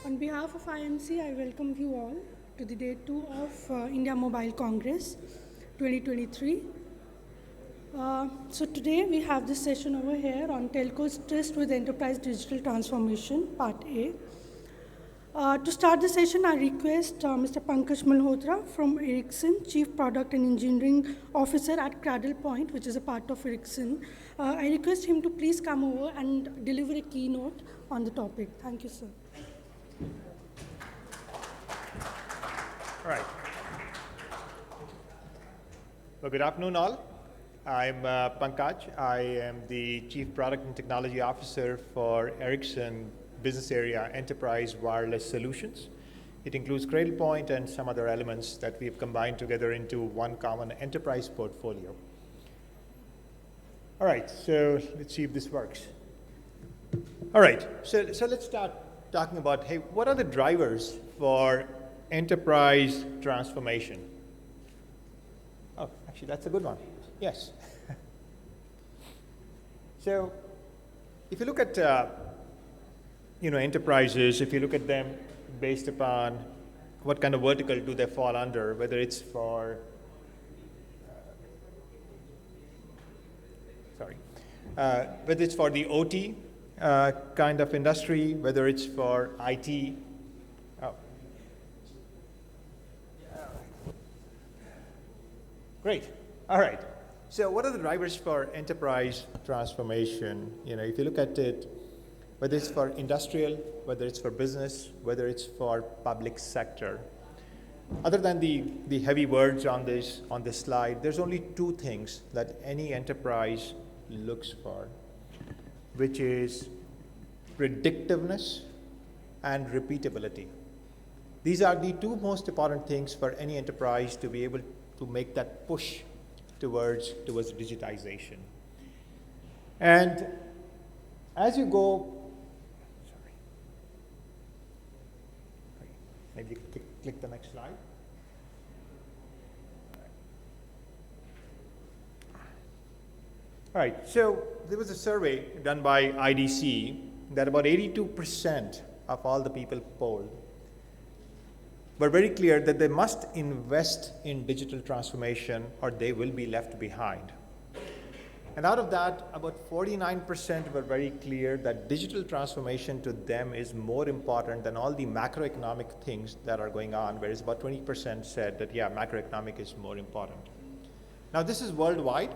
On behalf of IMC, I welcome you all to the day 2 of India Mobile Congress 2023. So today we have this session over here on Telco's Tryst with Enterprise Digital Transformation, Part A. To start the session, I request Mr. Pankaj Malhotra from Ericsson, Chief Product and Engineering Officer at Cradle Point, which is a part of Ericsson. I request him to please come over and deliver a keynote on the topic. Thank you, sir. All right. Well, good afternoon, all. I'm Pankaj. I am the Chief Product and Technology Officer for Ericsson Business Area Enterprise Wireless Solutions. It includes Cradlepoint and some other elements that we've combined together into one common enterprise portfolio. All right, so let's see if this works. All right, so let's start talking about, hey, what are the drivers for enterprise transformation? Oh, actually, that's a good one. Yes. So if you look at enterprises, if you look at them based upon what kind of vertical do they fall under, whether it's for, whether it's for the OT kind of industry, whether it's for IT. Oh. Great. All right. So what are the drivers for enterprise transformation? If you look at it, whether it's for industrial, whether it's for business, whether it's for public sector. Other than the heavy words on this slide, there's only two things that any enterprise looks for, which is predictiveness and repeatability. These are the two most important things for any enterprise to be able to make that push towards digitization. And as you go, maybe you click the next slide. All right, so there was a survey done by IDC that about 82% of all the people polled were very clear that they must invest in digital transformation or they will be left behind. And out of that, about 49% were very clear that digital transformation to them is more important than all the macroeconomic things that are going on, whereas about 20% said that, yeah, macroeconomic is more important. Now, this is worldwide,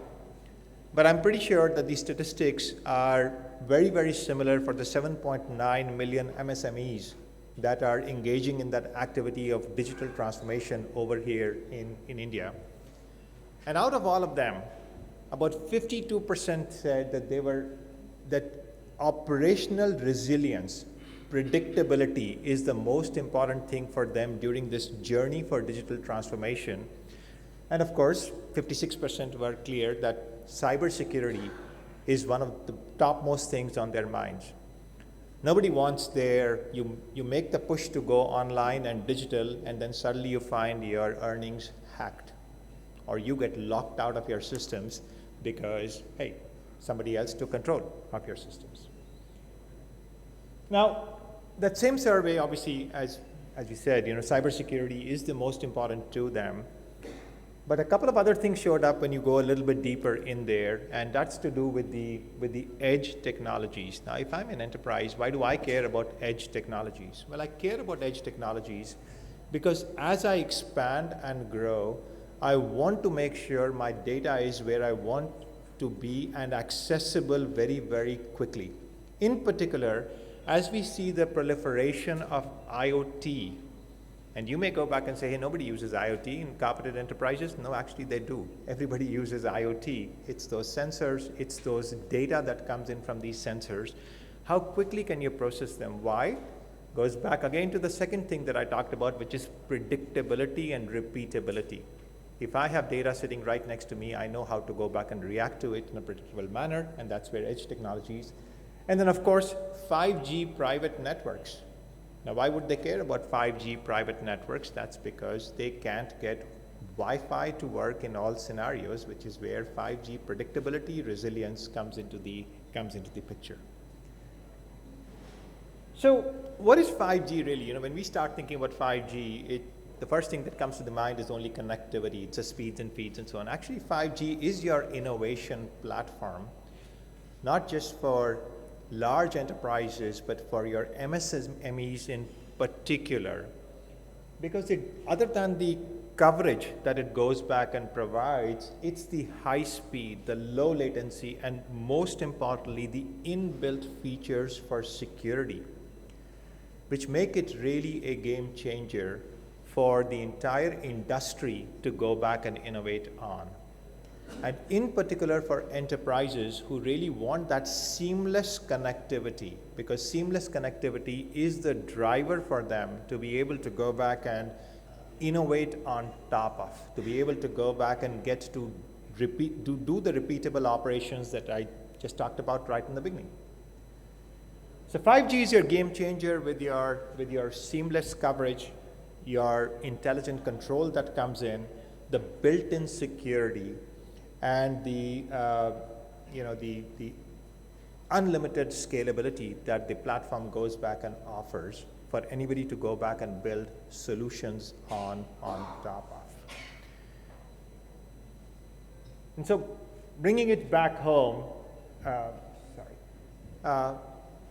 but I'm pretty sure that these statistics are very, very similar for the 7.9 million MSMEs that are engaging in that activity of digital transformation over here in India. And out of all of them, about 52% said that operational resilience, predictability is the most important thing for them during this journey for digital transformation. And of course, 56% were clear that cybersecurity is one of the topmost things on their minds. Nobody wants you make the push to go online and digital, and then suddenly you find your earnings hacked, or you get locked out of your systems because, hey, somebody else took control of your systems. Now, that same survey, obviously, as you said, cybersecurity is the most important to them. But a couple of other things showed up when you go a little bit deeper in there, and that's to do with the edge technologies. Now, if I'm an enterprise, why do I care about edge technologies? Well, I care about edge technologies because as I expand and grow, I want to make sure my data is where I want to be and accessible very, very quickly. In particular, as we see the proliferation of IoT, and you may go back and say, hey, nobody uses IoT in corporate enterprises. No, actually they do. Everybody uses IoT. It's those sensors, it's those data that comes in from these sensors. How quickly can you process them? Why? Goes back again to the second thing that I talked about, which is predictability and repeatability. If I have data sitting right next to me, I know how to go back and react to it in a predictable manner, and that's where edge technologies. And then of course, 5G private networks. Now, why would they care about 5G private networks? That's because they can't get Wi-Fi to work in all scenarios, which is where 5G predictability, resilience comes into the picture. So what is 5G really? You know, when we start thinking about 5G, the first thing that comes to the mind is only connectivity. It's just speeds and feeds and so on. Actually, 5G is your innovation platform, not just for large enterprises, but for your MSMEs in particular. Because other than the coverage that it goes back and provides, it's the high speed, the low latency, and most importantly, the inbuilt features for security, which make it really a game changer for the entire industry to go back and innovate on. And in particular for enterprises who really want that seamless connectivity, because seamless connectivity is the driver for them to be able to go back and innovate on top of, to be able to go back and get to do the repeatable operations that I just talked about right in the beginning. So 5G is your game changer with your seamless coverage, your intelligent control that comes in, the built-in security, and the unlimited scalability that the platform goes back and offers for anybody to go back and build solutions on top of. And so bringing it back home,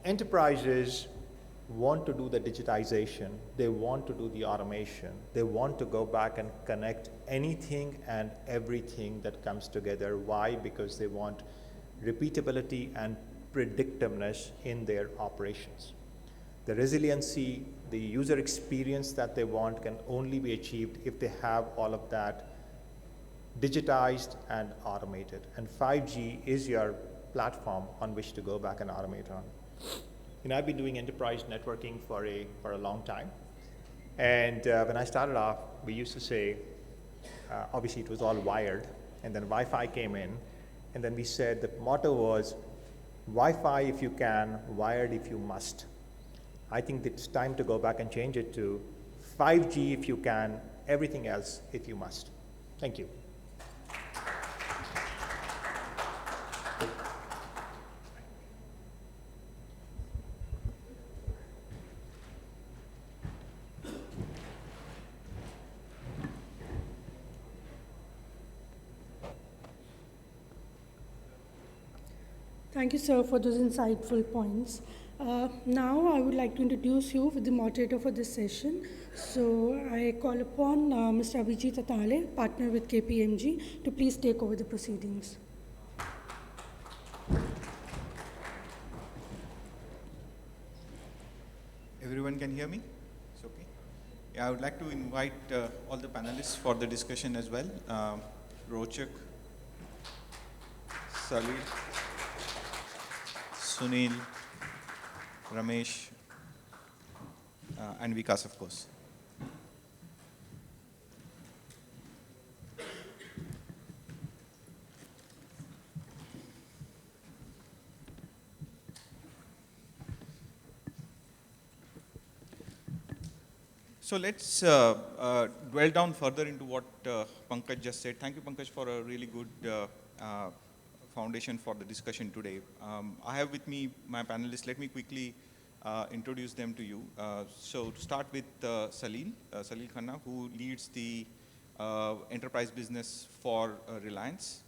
enterprises want to do the digitization, they want to do the automation, they want to go back and connect anything and everything that comes together. Why? Because they want repeatability and predictiveness in their operations. The resiliency, the user experience that they want can only be achieved if they have all of that digitized and automated. And 5G is your platform on which to go back and automate on. You know, I've been doing enterprise networking for a long time. And when I started off, we used to say, obviously it was all wired, and then Wi-Fi came in, and then we said the motto was, Wi-Fi if you can, wired if you must. I think it's time to go back and change it to 5G if you can, everything else if you must. Thank you. Thank you, sir, for those insightful points. Now, I would like to introduce you with the moderator for this session. So, I call upon Mr. Abhijit Atale, partner with KPMG, to please take over the proceedings. Everyone can hear me? It's okay. Yeah, I would like to invite all the panelists for the discussion as well. Rochak, Salil, Sunil, Ramesh, and Vikas, of course. So let's dwell down further into what Pankaj just said. Thank you, Pankaj, for a really good foundation for the discussion today. I have with me my panelists. Let me quickly introduce them to you. So to start with Salil Khanna, who leads the enterprise business for Reliance.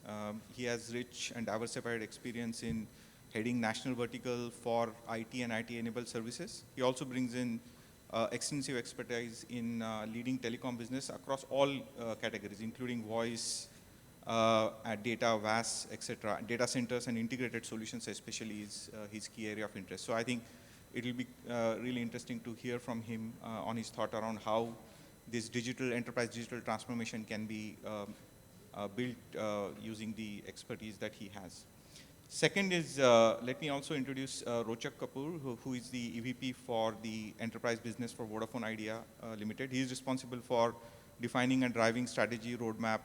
He has rich and diversified experience in heading national vertical for IT and IT-enabled services. He also brings in extensive expertise in leading telecom business across all categories, including voice, data, VAS, etc. Data centers and integrated solutions especially is his key area of interest. So I think it will be really interesting to hear from him on his thought around how this enterprise digital transformation can be built using the expertise that he has. Second is, let me also introduce Rochak Kapoor, who is the EVP for the enterprise business for Vodafone Idea Limited. He is responsible for defining and driving strategy, roadmap,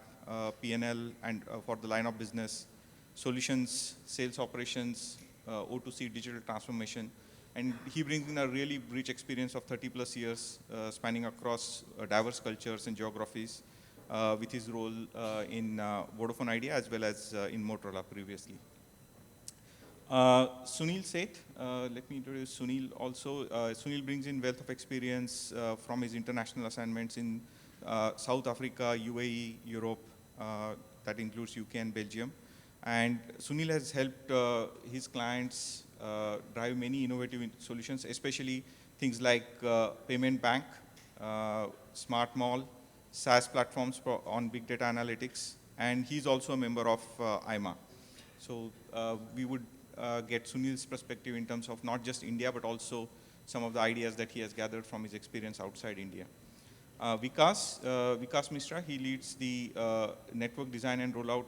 P&L, and for the line of business, solutions, sales operations, O2C digital transformation. And he brings in a really rich experience of 30 plus years spanning across diverse cultures and geographies with his role in Vodafone Idea as well as in Motorola previously. Sunil Seth, let me introduce Sunil also. Sunil brings in wealth of experience from his international assignments in South Africa, UAE, Europe, that includes UK and Belgium. And Sunil has helped his clients drive many innovative solutions, especially things like payment bank, smart mall, SaaS platforms on big data analytics, and he's also a member of IMA. So we would get Sunil's perspective in terms of not just India, but also some of the ideas that he has gathered from his experience outside India. Vikas Mishra, he leads the network design and rollout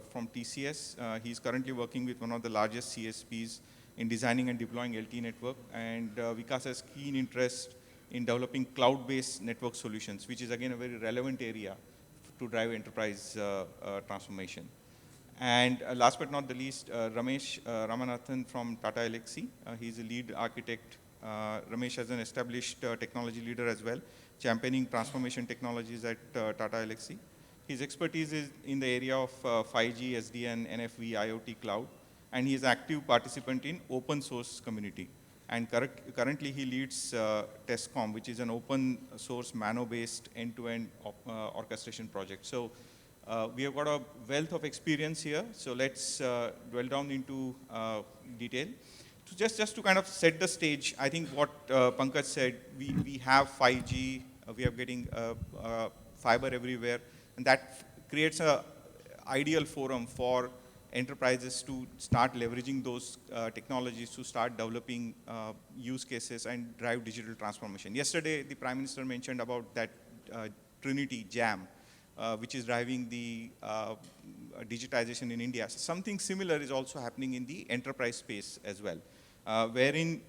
from TCS. He's currently working with one of the largest CSPs in designing and deploying LTE network. And Vikas has keen interest in developing cloud-based network solutions, which is again a very relevant area to drive enterprise transformation. And last but not the least, Ramesh Ramanathan from Tata Elxsi. He's a lead architect. Ramesh is an established technology leader as well, championing transformation technologies at Tata Elxsi. His expertise is in the area of 5G, SDN, NFV, IoT, cloud, and he is an active participant in open source community. And currently he leads TESCOM, which is an open source Mano-based end-to-end orchestration project. So we have got a wealth of experience here, so let's dwell down into detail. So just to kind of set the stage, I think what Pankaj said, we have 5G, we are getting fiber everywhere, and that creates an ideal forum for enterprises to start leveraging those technologies to start developing use cases and drive digital transformation. Yesterday, the Prime Minister mentioned about that Trinity Jam, which is driving the digitization in India. So something similar is also happening in the enterprise space as well, wherein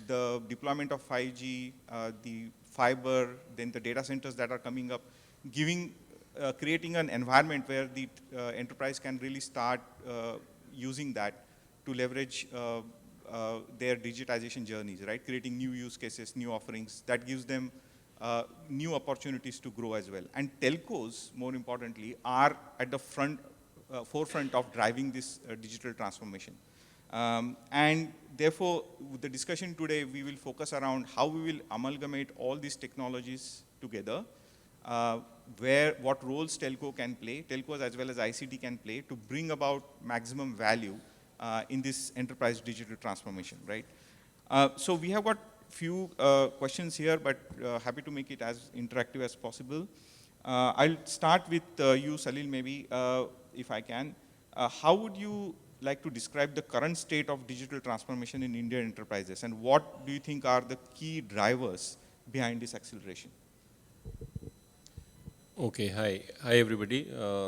the deployment of 5G, the fiber, then the data centers that are coming up, creating an environment where the enterprise can really start using that to leverage their digitization journeys, right? Creating new use cases, new offerings that gives them new opportunities to grow as well. And telcos, more importantly, are at the forefront of driving this digital transformation. And therefore, with the discussion today, we will focus around how we will amalgamate all these technologies together, what roles telco can play, telcos as well as ICT can play to bring about maximum value in this enterprise digital transformation, right? So we have got few questions here, but happy to make it as interactive as possible. I'll start with you, Salil, maybe, if I can. How would you like to describe the current state of digital transformation in Indian enterprises, and what do you think are the key drivers behind this acceleration? Okay, hi everybody.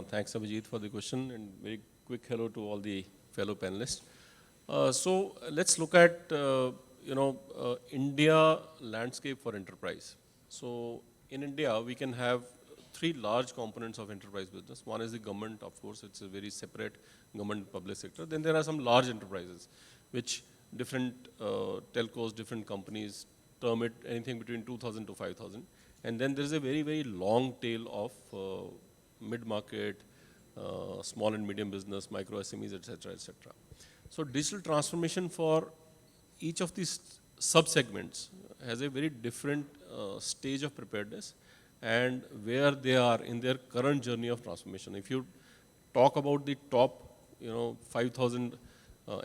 Thanks Abhijit for the question, and very quick hello to all the fellow panelists. So let's look at India landscape for enterprise. So in India, we can have three large components of enterprise business. One is the government, of course, it's a very separate government public sector. Then there are some large enterprises, which different telcos, different companies term it anything between 2,000 to 5,000. And then there is a very, very long tail of mid-market, small and medium business, micro SMEs, et cetera, et cetera. So digital transformation for each of these sub-segments has a very different stage of preparedness and where they are in their current journey of transformation. If you talk about the top 5,000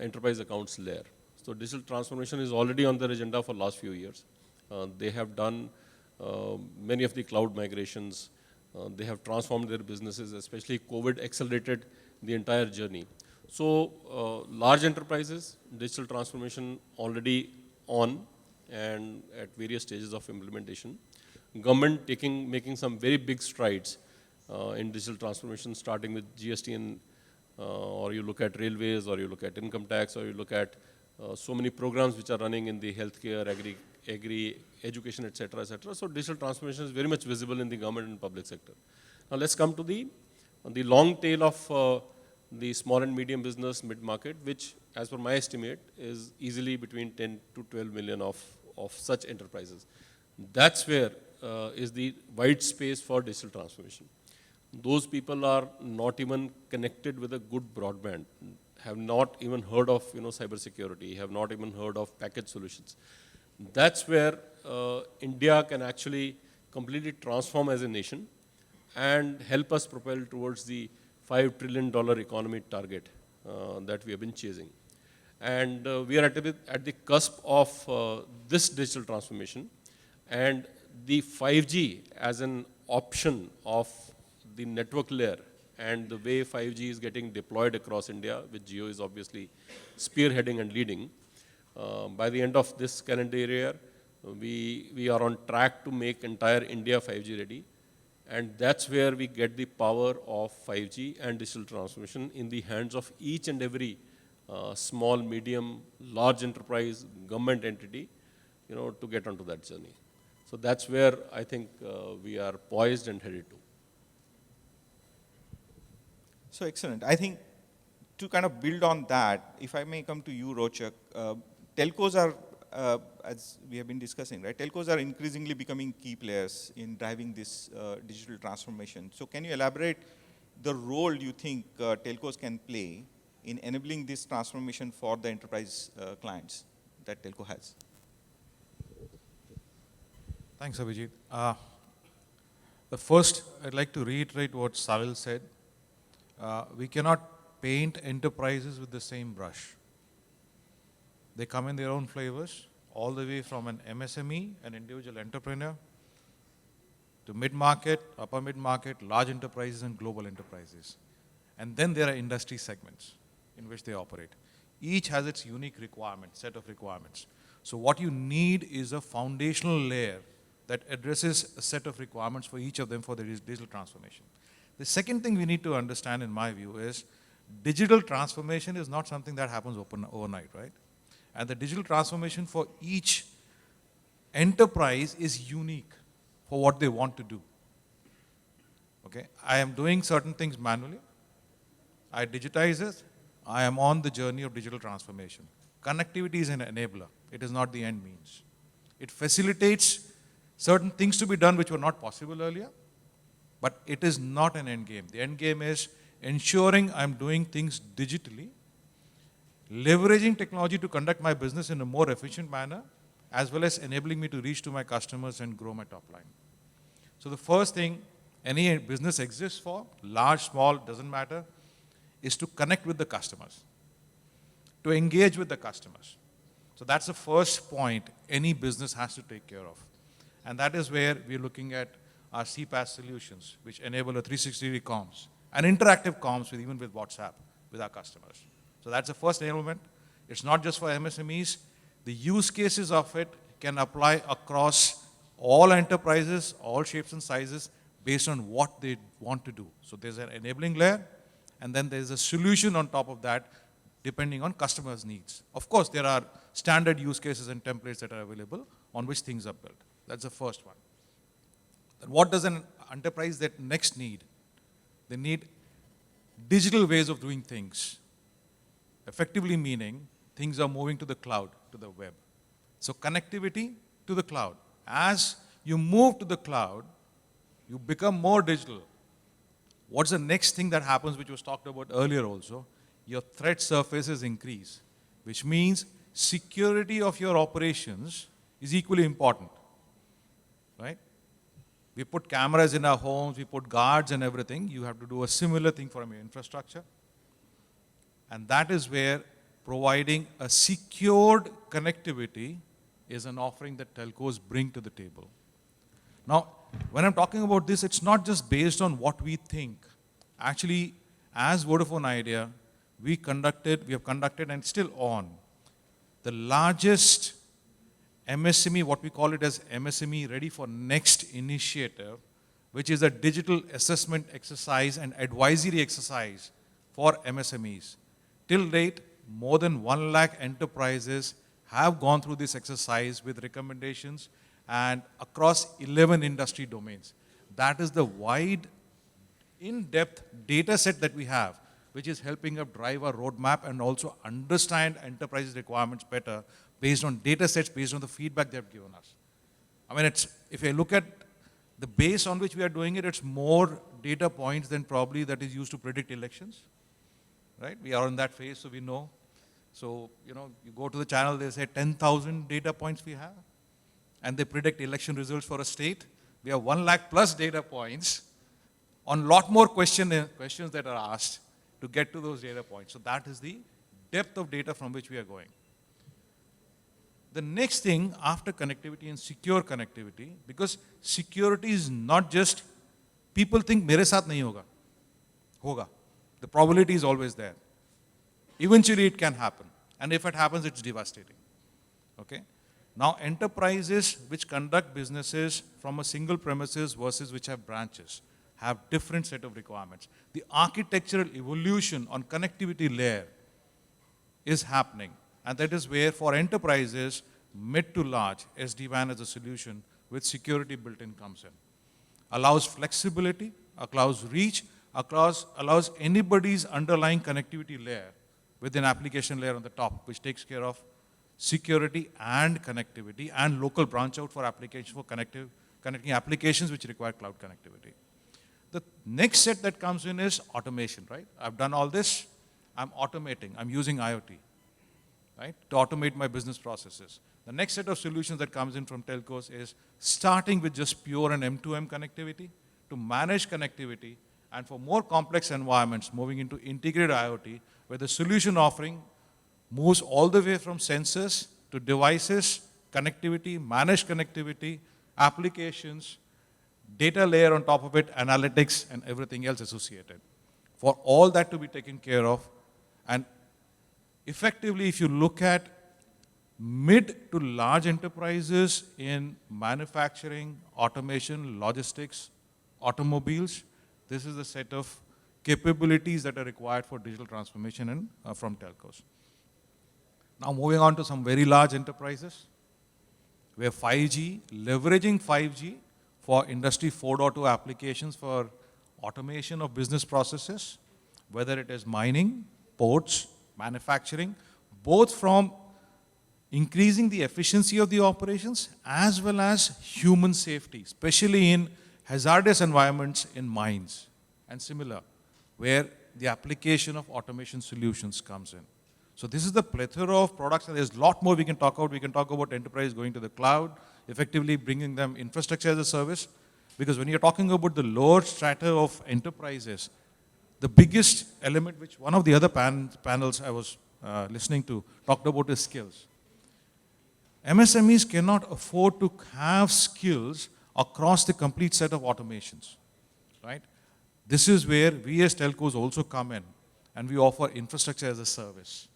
enterprise accounts layer, so digital transformation is already on their agenda for last few years. They have done many of the cloud migrations. They have transformed their businesses, especially COVID accelerated the entire journey. So large enterprises, digital transformation already on and at various stages of implementation. Government making some very big strides in digital transformation, starting with GST, and or you look at railways, or you look at income tax, or you look at so many programs which are running in the healthcare, agri, education, et cetera, et cetera. So digital transformation is very much visible in the government and public sector. Now let's come to the long tail of the small and medium business mid-market, which as per my estimate is easily between 10 to 12 million of such enterprises. That's where is the wide space for digital transformation. Those people are not even connected with a good broadband, have not even heard of cybersecurity, have not even heard of package solutions. That's where India can actually completely transform as a nation and help us propel towards the $5 trillion economy target that we have been chasing. And we are at the cusp of this digital transformation, and the 5G as an option of the network layer and the way 5G is getting deployed across India, which Jio is obviously spearheading and leading. By the end of this calendar year, we are on track to make entire India 5G ready. And that's where we get the power of 5G and digital transformation in the hands of each and every small, medium, large enterprise, government entity, to get onto that journey. So that's where I think we are poised and headed to. So excellent. I think to kind of build on that, if I may come to you, Rochak, telcos are, as we have been discussing, right? Telcos are increasingly becoming key players in driving this digital transformation. So can you elaborate the role you think telcos can play in enabling this transformation for the enterprise clients that telco has? Thanks, Abhijit. The first, I'd like to reiterate what Salil said. We cannot paint enterprises with the same brush. They come in their own flavors, all the way from an MSME, an individual entrepreneur, to mid-market, upper mid-market, large enterprises, and global enterprises. And then there are industry segments in which they operate. Each has its unique requirement, set of requirements. So what you need is a foundational layer that addresses a set of requirements for each of them for the digital transformation. The second thing we need to understand, in my view, is digital transformation is not something that happens overnight, right? And the digital transformation for each enterprise is unique for what they want to do. Okay, I am doing certain things manually. I digitize it. I am on the journey of digital transformation. Connectivity is an enabler. It is not the end means. It facilitates certain things to be done which were not possible earlier, but it is not an end game. The end game is ensuring I'm doing things digitally, leveraging technology to conduct my business in a more efficient manner, as well as enabling me to reach to my customers and grow my top line. So the first thing any business exists for, large, small, doesn't matter, is to connect with the customers, to engage with the customers. So that's the first point any business has to take care of. And that is where we're looking at our CPaaS solutions, which enable a 360-degree comms, and interactive comms even with WhatsApp with our customers. So that's the first enablement. It's not just for MSMEs. The use cases of it can apply across all enterprises, all shapes and sizes, based on what they want to do. So there's an enabling layer, and then there's a solution on top of that, depending on customers' needs. Of course, there are standard use cases and templates that are available on which things are built. That's the first one. Then what does an enterprise that next need? They need digital ways of doing things. Effectively meaning things are moving to the cloud, to the web. So connectivity to the cloud. As you move to the cloud, you become more digital. What's the next thing that happens, which was talked about earlier also? Your threat surfaces increase, which means security of your operations is equally important, right? We put cameras in our homes, we put guards and everything. You have to do a similar thing for your infrastructure. And that is where providing a secured connectivity is an offering that telcos bring to the table. Now, when I'm talking about this, it's not just based on what we think. Actually, as Vodafone Idea, we have conducted and still on the largest MSME, what we call it as MSME Ready for Next initiative, which is a digital assessment exercise and advisory exercise for MSMEs. Till date, more than 1 lakh enterprises have gone through this exercise with recommendations and across 11 industry domains. That is the wide, in-depth data set that we have, which is helping us drive our roadmap and also understand enterprise requirements better based on data sets, based on the feedback they have given us. I mean, if you look at the base on which we are doing it, it's more data points than probably that is used to predict elections. right? We are in that phase, so we know. So, you go to the channel, they say 10,000 data points we have, and they predict election results for a state. We have 1 lakh plus data points on lot more questions that are asked to get to those data points. So that is the depth of data from which we are going. The next thing after connectivity and secure connectivity, because security is not just, people think mere saath nahi hoga. Hoga. The probability is always there. Eventually it can happen. And if it happens, it's devastating. Okay? Now enterprises which conduct businesses from a single premises versus which have branches have different set of requirements. The architectural evolution on connectivity layer is happening. And that is where for enterprises, mid to large, SD-WAN as a solution with security built in comes in. Allows flexibility, allows reach, allows anybody's underlying connectivity layer with an application layer on the top, which takes care of security and connectivity and local branch out for application for connecting applications which require cloud connectivity. The next set that comes in is automation, right? I've done all this, I'm automating, I'm using IoT, right, to automate my business processes. The next set of solutions that comes in from telcos is starting with just pure and M2M connectivity to manage connectivity, and for more complex environments, moving into integrated IoT, where the solution offering moves all the way from sensors to devices, connectivity, managed connectivity, applications, data layer on top of it, analytics, and everything else associated. For all that to be taken care of, and effectively, if you look at mid to large enterprises in manufacturing, automation, logistics, automobiles, this is the set of capabilities that are required for digital transformation and from telcos. Now moving on to some very large enterprises, where 5G, leveraging 5G for Industry 4.0 applications for automation of business processes, whether it is mining, ports, manufacturing, both from increasing the efficiency of the operations as well as human safety, especially in hazardous environments in mines and similar, where the application of automation solutions comes in. So this is the plethora of products, and there's a lot more we can talk about. We can talk about enterprise going to the cloud, effectively bringing them infrastructure as a service, because when you're talking about the lower strata of enterprises, the biggest element, which one of the other panels I was listening to talked about, is skills. MSMEs cannot afford to have skills across the complete set of automations, right? This is where we as telcos also come in, and we offer infrastructure as a service,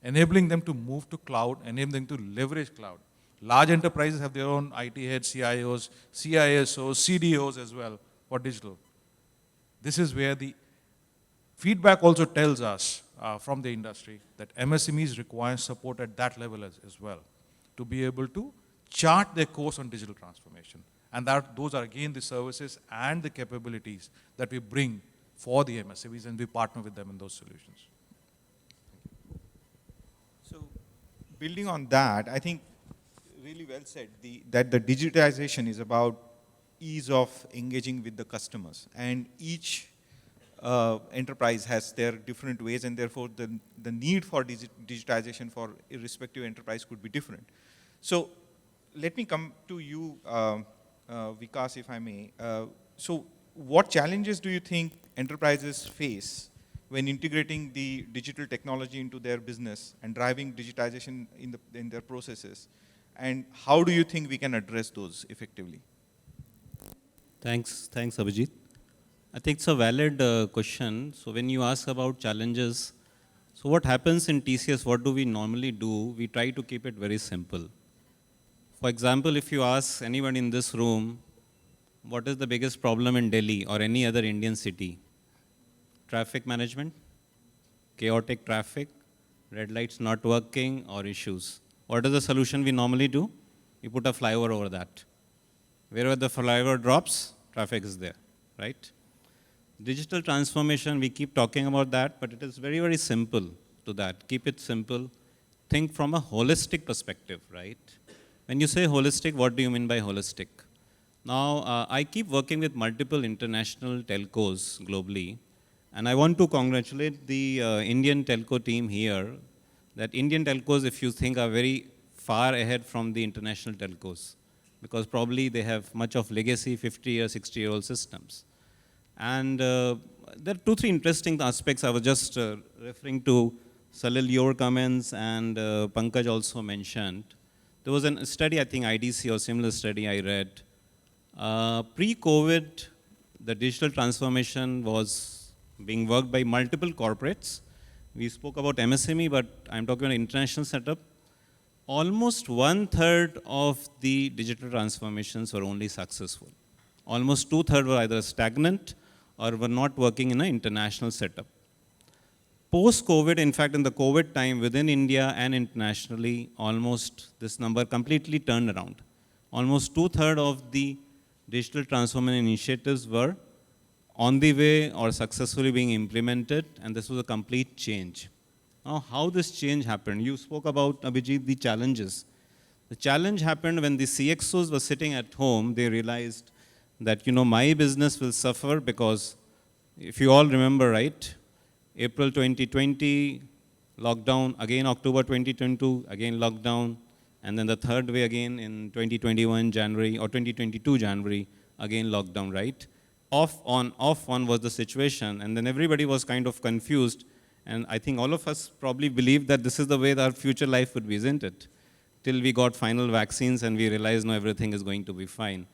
enabling them to move to cloud, enabling them to leverage cloud. Large enterprises have their own IT heads, CIOs, CISOs, CDOs as well for digital. This is where the feedback also tells us from the industry that MSMEs require support at that level as well to be able to chart their course on digital transformation. And those are again the services and the capabilities that we bring for the MSMEs, and we partner with them in those solutions. So, building on that, I think really well said, that the digitization is about ease of engaging with the customers, and each enterprise has their different ways, and therefore the need for digitization for irrespective enterprise could be different. So let me come to you, Vikas, if I may. So what challenges do you think enterprises face when integrating the digital technology into their business and driving digitization in their processes? And how do you think we can address those effectively? Thanks, Abhijit. I think it's a valid question. So when you ask about challenges, so what happens in TCS, what do we normally do? We try to keep it very simple. For example, if you ask anyone in this room, what is the biggest problem in Delhi or any other Indian city? Traffic management, chaotic traffic, red lights not working, or issues. What is the solution we normally do? We put a flyover over that. Wherever the flyover drops, traffic is there, right? Digital transformation, we keep talking about that, but it is very, very simple to that. Keep it simple. Think from a holistic perspective, right? When you say holistic, what do you mean by holistic? Now, I keep working with multiple international telcos globally, And I want to congratulate the Indian telco team here, that Indian telcos, if you think, are very far ahead from the international telcos, because probably they have much of legacy 50 or 60-year-old systems. And there are 2-3 interesting aspects. I was just referring to Salil, your comments, and Pankaj also mentioned. There was a study, I think IDC or similar study I read. Pre-COVID, the digital transformation was being worked by multiple corporates. We spoke about MSME, but I'm talking about international setup. Almost 1/3 of the digital transformations were only successful. Almost 2/3 were either stagnant or were not working in an international setup. Post-COVID, in fact, in the COVID time, within India and internationally, almost this number completely turned around. Almost 2/3 of the digital transformation initiatives were on the way or successfully being implemented, and this was a complete change. Now, how this change happened? You spoke about, Abhijit, the challenges. The challenge happened when the CXOs were sitting at home. They realized that, my business will suffer because, if you all remember, right, April 2020, lockdown, again October 2022, again lockdown, and then the third way again in 2021 January or 2022 January, again lockdown, right? Off on was the situation, and then everybody was kind of confused, and I think all of us probably believed that this is the way that our future life would be, isn't it? Till we got final vaccines and we realized now everything is going to be fine.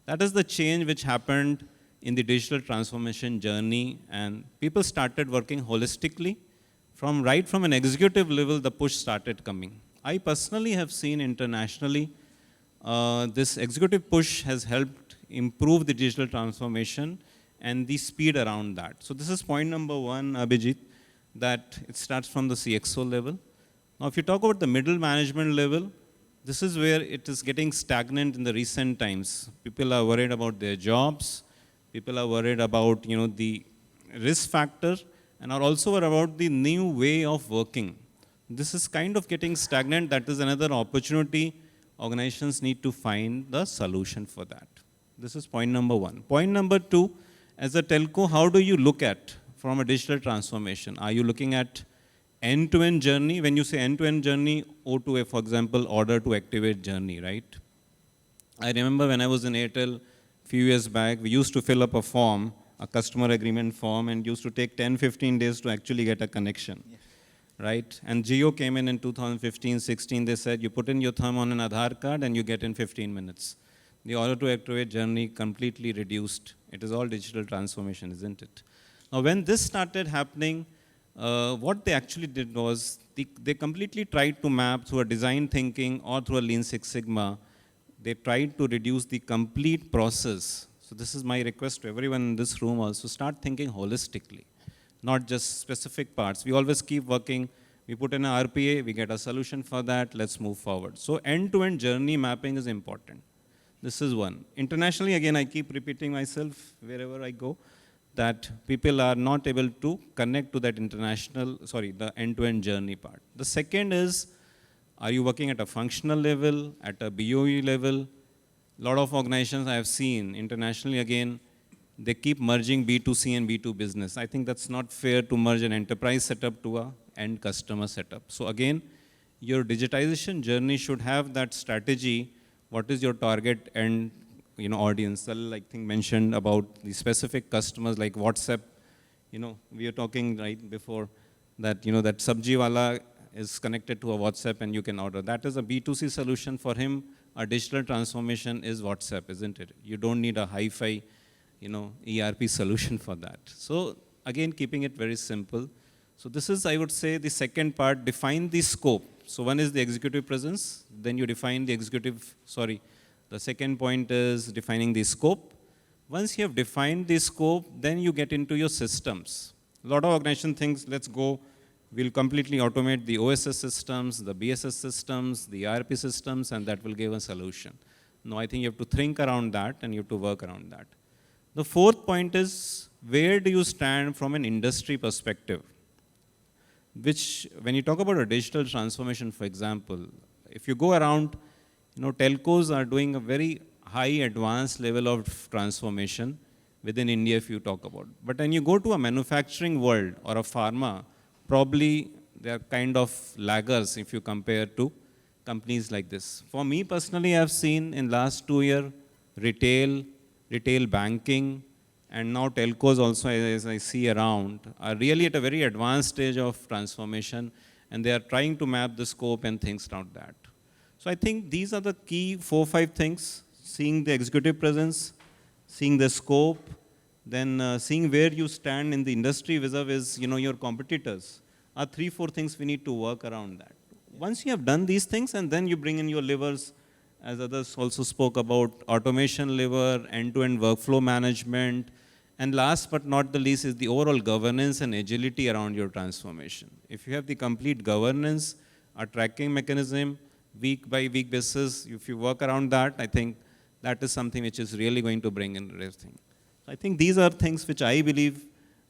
That is the change which happened in the digital transformation journey, and people started working holistically. Right from an executive level, the push started coming. I personally have seen internationally, this executive push has helped improve the digital transformation and the speed around that. So this is point number 1, Abhijit, that it starts from the CXO level. Now, if you talk about the middle management level, this is where it is getting stagnant in the recent times. People are worried about their jobs. People are worried about, the risk factor, and are also worried about the new way of working. This is kind of getting stagnant. That is another opportunity. Organizations need to find the solution for that. This is point number 1. Point number 2, as a telco, how do you look at from a digital transformation? Are you looking at end-to-end journey? When you say end-to-end journey, O2A, for example, order to activate journey, right? I remember when I was in Airtel a few years back, we used to fill up a form, a customer agreement form, and used to take 10-15 days to actually get a connection. Yeah. Right? And Jio came in 2015-16, they said, you put in your thumb on an Aadhaar card and you get in 15 minutes. The order to activate journey completely reduced. It is all digital transformation, isn't it? Now, when this started happening, what they actually did was, they completely tried to map through a design thinking or through a Lean Six Sigma, they tried to reduce the complete process. So this is my request to everyone in this room also, start thinking holistically, not just specific parts. We always keep working, we put in an RPA, we get a solution for that, let's move forward. So end-to-end journey mapping is important. This is one. Internationally, again, I keep repeating myself wherever I go, that people are not able to connect to that the end-to-end journey part. The second is, are you working at a functional level, at a BOE level? A lot of organizations I have seen internationally, again, they keep merging B2C and B2 business. I think that's not fair to merge an enterprise setup to a end customer setup. So again, your digitization journey should have that strategy. What is your target end audience? Salil, I think, mentioned about the specific customers like WhatsApp. We were talking right before that, that Sabji Wala is connected to a WhatsApp and you can order. That is a B2C solution for him. A digital transformation is WhatsApp, isn't it? You don't need a hi-fi, ERP solution for that. So again, keeping it very simple. So this is, I would say, the second part, define the scope. So one is the executive presence, then you define the the second point is defining the scope. Once you have defined the scope, then you get into your systems. A lot of organization thinks, let's go, we'll completely automate the OSS systems, the BSS systems, the ERP systems, and that will give a solution. No, I think you have to think around that and you have to work around that. The fourth point is, where do you stand from an industry perspective? Which, when you talk about a digital transformation, for example, if you go around, telcos are doing a very high advanced level of transformation. within India if you talk about. But when you go to a manufacturing world or a pharma, probably they are kind of laggers if you compare to companies like this. For me personally, I've seen in last 2 years, retail banking, and now telcos also, as I see around, are really at a very advanced stage of transformation, and they are trying to map the scope and things like that. So I think these are the key 4-5 things: seeing the executive presence, seeing the scope, then seeing where you stand in the industry vis-a-vis, your competitors, are 3-4 things we need to work around that. Once you have done these things, and then you bring in your levers, as others also spoke about, automation lever, end-to-end workflow management, and last but not the least is the overall governance and agility around your transformation. If you have the complete governance, a tracking mechanism, week by week basis, if you work around that, I think that is something which is really going to bring in everything. So I think these are things which I believe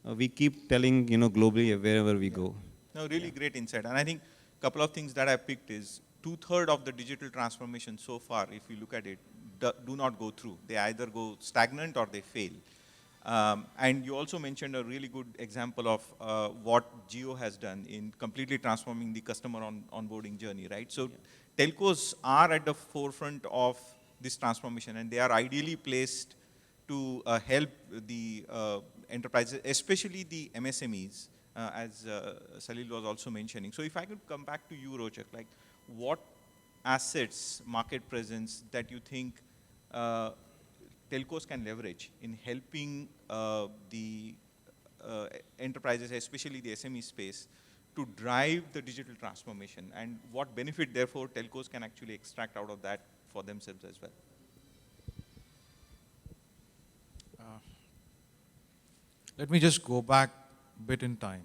we keep telling, globally wherever we go. No, really great insight. And I think a couple of things that I picked is 2/3 of the digital transformation so far, if you look at it, do not go through. They either go stagnant or they fail. And you also mentioned a really good example of what Jio has done in completely transforming the customer onboarding journey, right? So telcos are at the forefront of this transformation, and they are ideally placed to help the enterprises, especially the MSMEs, as Salil was also mentioning. So if I could come back to you, Rochak, like what assets, market presence that you think telcos can leverage in helping the enterprises, especially the SME space, to drive the digital transformation, and what benefit, therefore, telcos can actually extract out of that for themselves as well? Let me just go back a bit in time,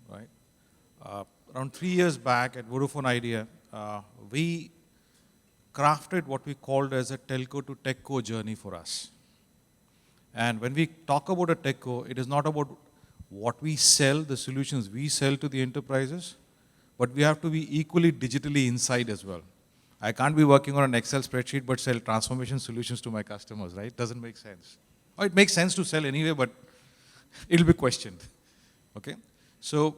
right? Around 3 years back at Vodafone Idea, we crafted what we called as a telco to techco journey for us. And when we talk about a techco, it is not about what we sell, the solutions we sell to the enterprises, but we have to be equally digitally inside as well. I can't be working on an Excel spreadsheet but sell transformation solutions to my customers, right? Doesn't make sense. Or it makes sense to sell anyway, but it'll be questioned, okay? So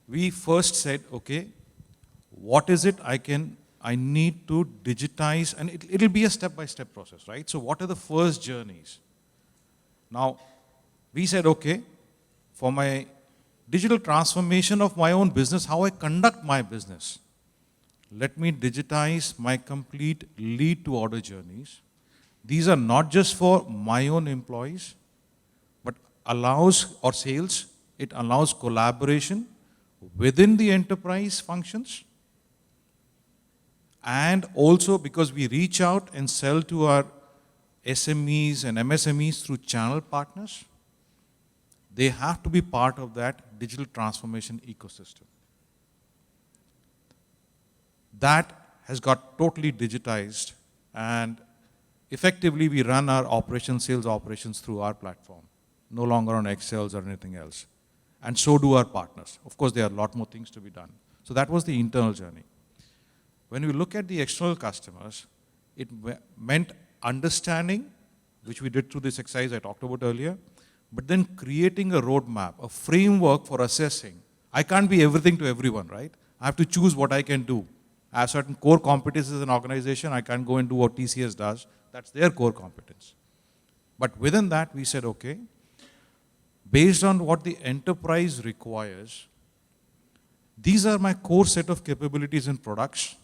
we first said, okay, what is it I need to digitize, and it'll be a step-by-step process, right? So what are the first journeys? Now, we said, okay, for my digital transformation of my own business, how I conduct my business, let me digitize my complete lead to order journeys. These are not just for my own employees, but allows, or sales, it allows collaboration within the enterprise functions. And also because we reach out and sell to our SMEs and MSMEs through channel partners, they have to be part of that digital transformation ecosystem. That has got totally digitized, and effectively we run our sales operations through our platform, no longer on Excels or anything else. And so do our partners. Of course, there are a lot more things to be done. So that was the internal journey. When we look at the external customers, it meant understanding, which we did through this exercise I talked about earlier, but then creating a roadmap, a framework for assessing. I can't be everything to everyone, right? I have to choose what I can do. I have certain core competencies as an organization. I can't go and do what TCS does. That's their core competence. But within that, we said, okay, based on what the enterprise requires, these are my core set of capabilities and products,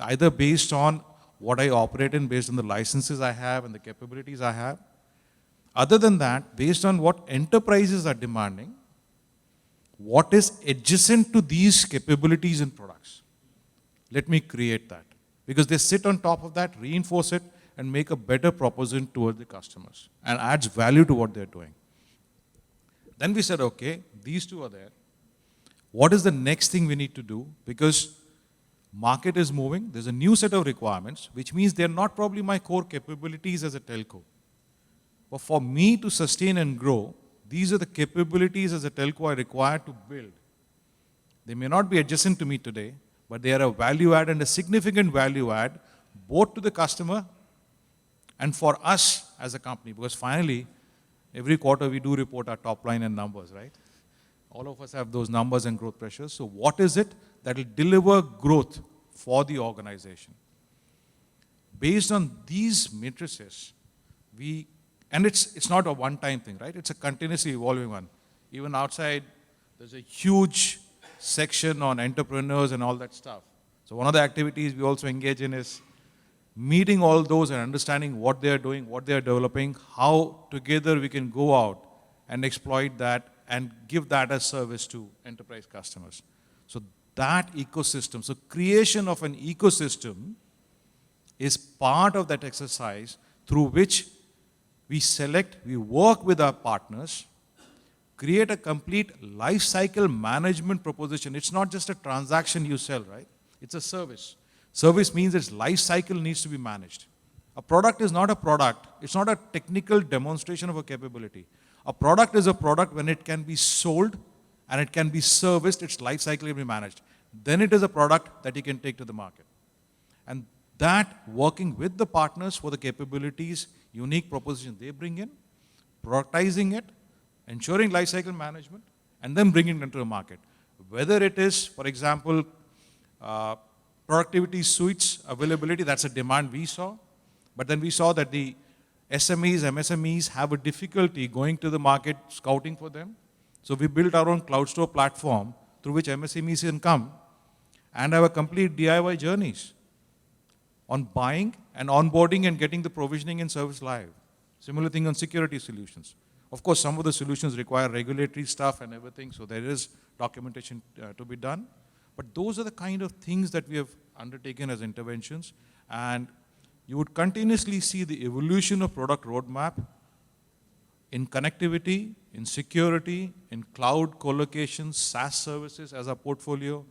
either based on what I operate in, based on the licenses I have and the capabilities I have. Other than that, based on what enterprises are demanding, what is adjacent to these capabilities and products? Let me create that. Because they sit on top of that, reinforce it, and make a better proposition toward the customers, and adds value to what they're doing. Then we said, okay, these two are there. What is the next thing we need to do? Because market is moving, there's a new set of requirements, which means they're not probably my core capabilities as a telco. But for me to sustain and grow, these are the capabilities as a telco I require to build. They may not be adjacent to me today, but they are a value add, and a significant value add, both to the customer and for us as a company. Because finally, Every quarter we do report our top line and numbers, right? All of us have those numbers and growth pressures. So what is it that will deliver growth for the organization? Based on these matrices, and it's not a one-time thing, right? It's a continuously evolving one. Even outside, there's a huge section on entrepreneurs and all that stuff. So one of the activities we also engage in is meeting all those and understanding what they're doing, what they're developing, how together we can go out and exploit that and give that as service to enterprise customers. So that ecosystem, so creation of an ecosystem is part of that exercise through which we work with our partners, create a complete life cycle management proposition. It's not just a transaction you sell, right? It's a service. Service means its life cycle needs to be managed. A product is not a product. It's not a technical demonstration of a capability. A product is a product when it can be sold and it can be serviced, its life cycle will be managed. Then it is a product that you can take to the market. And that working with the partners for the capabilities, unique proposition they bring in, productizing it, ensuring life cycle management, and then bringing it into the market. Whether it is, for example, productivity suites availability, that's a demand we saw. But then we saw that the SMEs, MSMEs have a difficulty going to the market, scouting for them. So we built our own cloud store platform through which MSMEs can come and have a complete DIY journeys on buying and onboarding and getting the provisioning and service live. Similar thing on security solutions. Of course, some of the solutions require regulatory stuff and everything, so there is documentation to be done. But those are the kind of things that we have undertaken as interventions, and you would continuously see the evolution of product roadmap in connectivity, in security, in cloud co-location, SaaS services as a portfolio,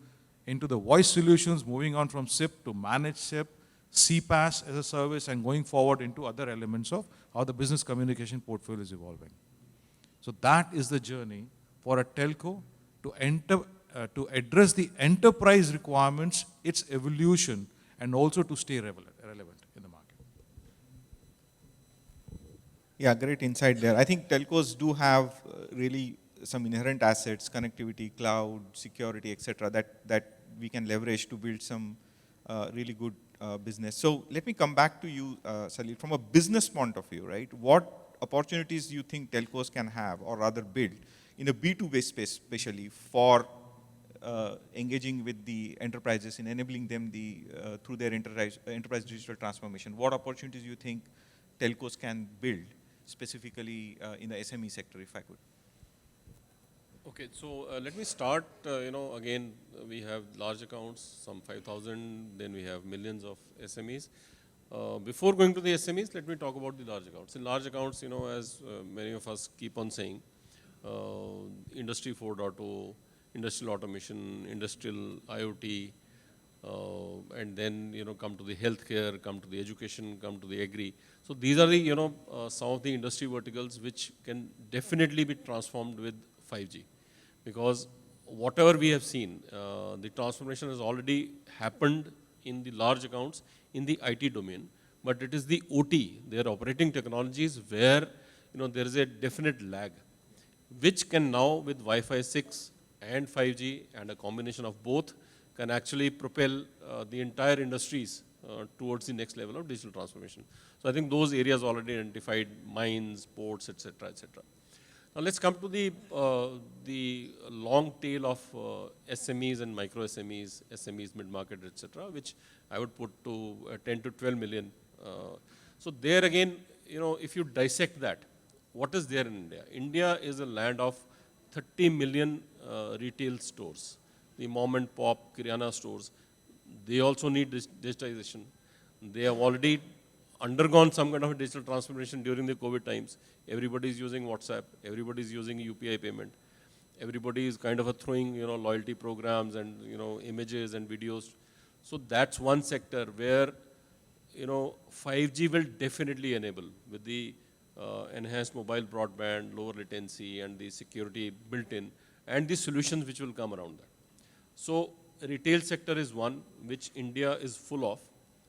into the voice solutions, moving on from SIP to managed SIP, CPaaS as a service, and going forward into other elements of how the business communication portfolio is evolving. So that is the journey for a telco to address the enterprise requirements, its evolution, and also to stay relevant in the market. Yeah, great insight there. I think telcos do have really some inherent assets, connectivity, cloud, security, etc., that we can leverage to build some really good business. So let me come back to you, Salil, from a business point of view, right? What opportunities do you think telcos can have, or rather build, in a B2B space, especially for engaging with the enterprises and enabling them through their enterprise digital transformation? What opportunities do you think telcos can build, specifically in the SME sector, if I could? Okay, so let me start, again, we have large accounts, some 5,000, then we have millions of SMEs. Before going to the SMEs, let me talk about the large accounts. In large accounts, as many of us keep on saying, Industry 4.0, industrial automation, industrial IoT, and then, come to the healthcare, come to the education, come to the agri. So these are the, some of the industry verticals which can definitely be transformed with 5G. Because whatever we have seen, the transformation has already happened in the large accounts in the IT domain, but it is the OT, their operating technologies, where there is a definite lag, which can now with Wi-Fi 6 and 5G and a combination of both can actually propel the entire industries towards the next level of digital transformation. So I think those areas already identified, mines, ports, etc., etc. Now let's come to the long tail of SMEs and micro SMEs, SMEs, mid-market, etc., which I would put to 10 to 12 million. So there again, if you dissect that, what is there in India? India is a land of 30 million retail stores. The mom and pop Kirana stores, they also need digitization. They have already undergone some kind of a digital transformation during the COVID times. Everybody is using WhatsApp. Everybody is using UPI payment. Everybody is kind of throwing, loyalty programs and, images and videos. So that's one sector where, 5G will definitely enable with the enhanced mobile broadband, lower latency, and the security built in, and the solutions which will come around that. So retail sector is one which India is full of,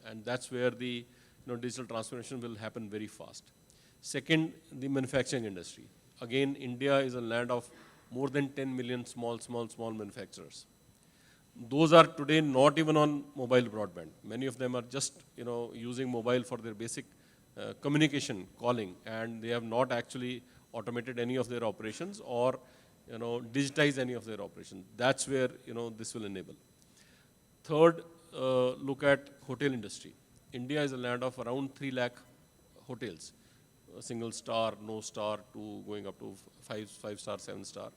and that's where the digital transformation will happen very fast. Second, the manufacturing industry. Again, India is a land of more than 10 million small manufacturers. Those are today not even on mobile broadband. Many of them are just using mobile for their basic communication, calling, and they have not actually automated any of their operations or digitize any of their operations. That's where this will enable. Third, look at hotel industry. India is a land of around 3 lakh hotels, a single star, no star, to going up to five star, 7 star.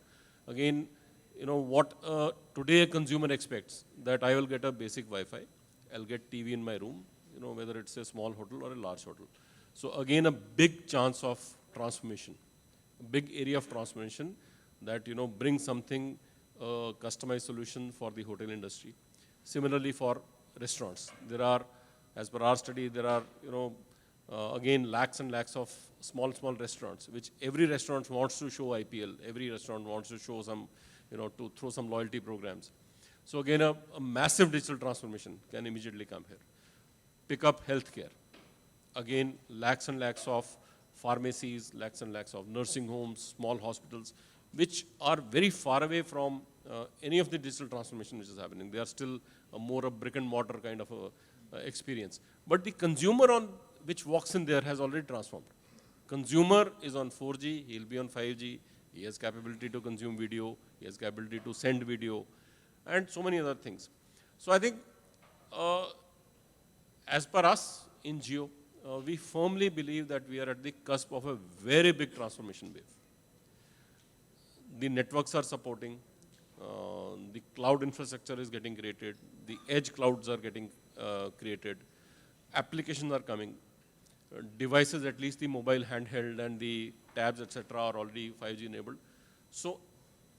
Again, what today a consumer expects, that I will get a basic Wi-Fi, I'll get TV in my room, whether it's a small hotel or a large hotel. So again, a big chance of transformation, a big area of transformation that brings something, customized solution for the hotel industry. Similarly for restaurants, there are, as per our study, there are again lakhs and lakhs of small restaurants, which every restaurant wants to show IPL, every restaurant wants to show some, to throw some loyalty programs. So again, a massive digital transformation can immediately come here. Pick up healthcare. Again, lakhs and lakhs of pharmacies, lakhs and lakhs of nursing homes, small hospitals, which are very far away from any of the digital transformation which is happening. They are still more a brick and mortar kind of a experience. But the consumer on which walks in there has already transformed. Consumer is on 4G, he'll be on 5G, he has capability to consume video, he has capability to send video, and so many other things. So I think, as per us in Jio, we firmly believe that we are at the cusp of a very big transformation wave. The networks are supporting, the cloud infrastructure is getting created, the edge clouds are getting created, applications are coming, devices, at least the mobile handheld and the tabs, etc., are already 5G enabled. So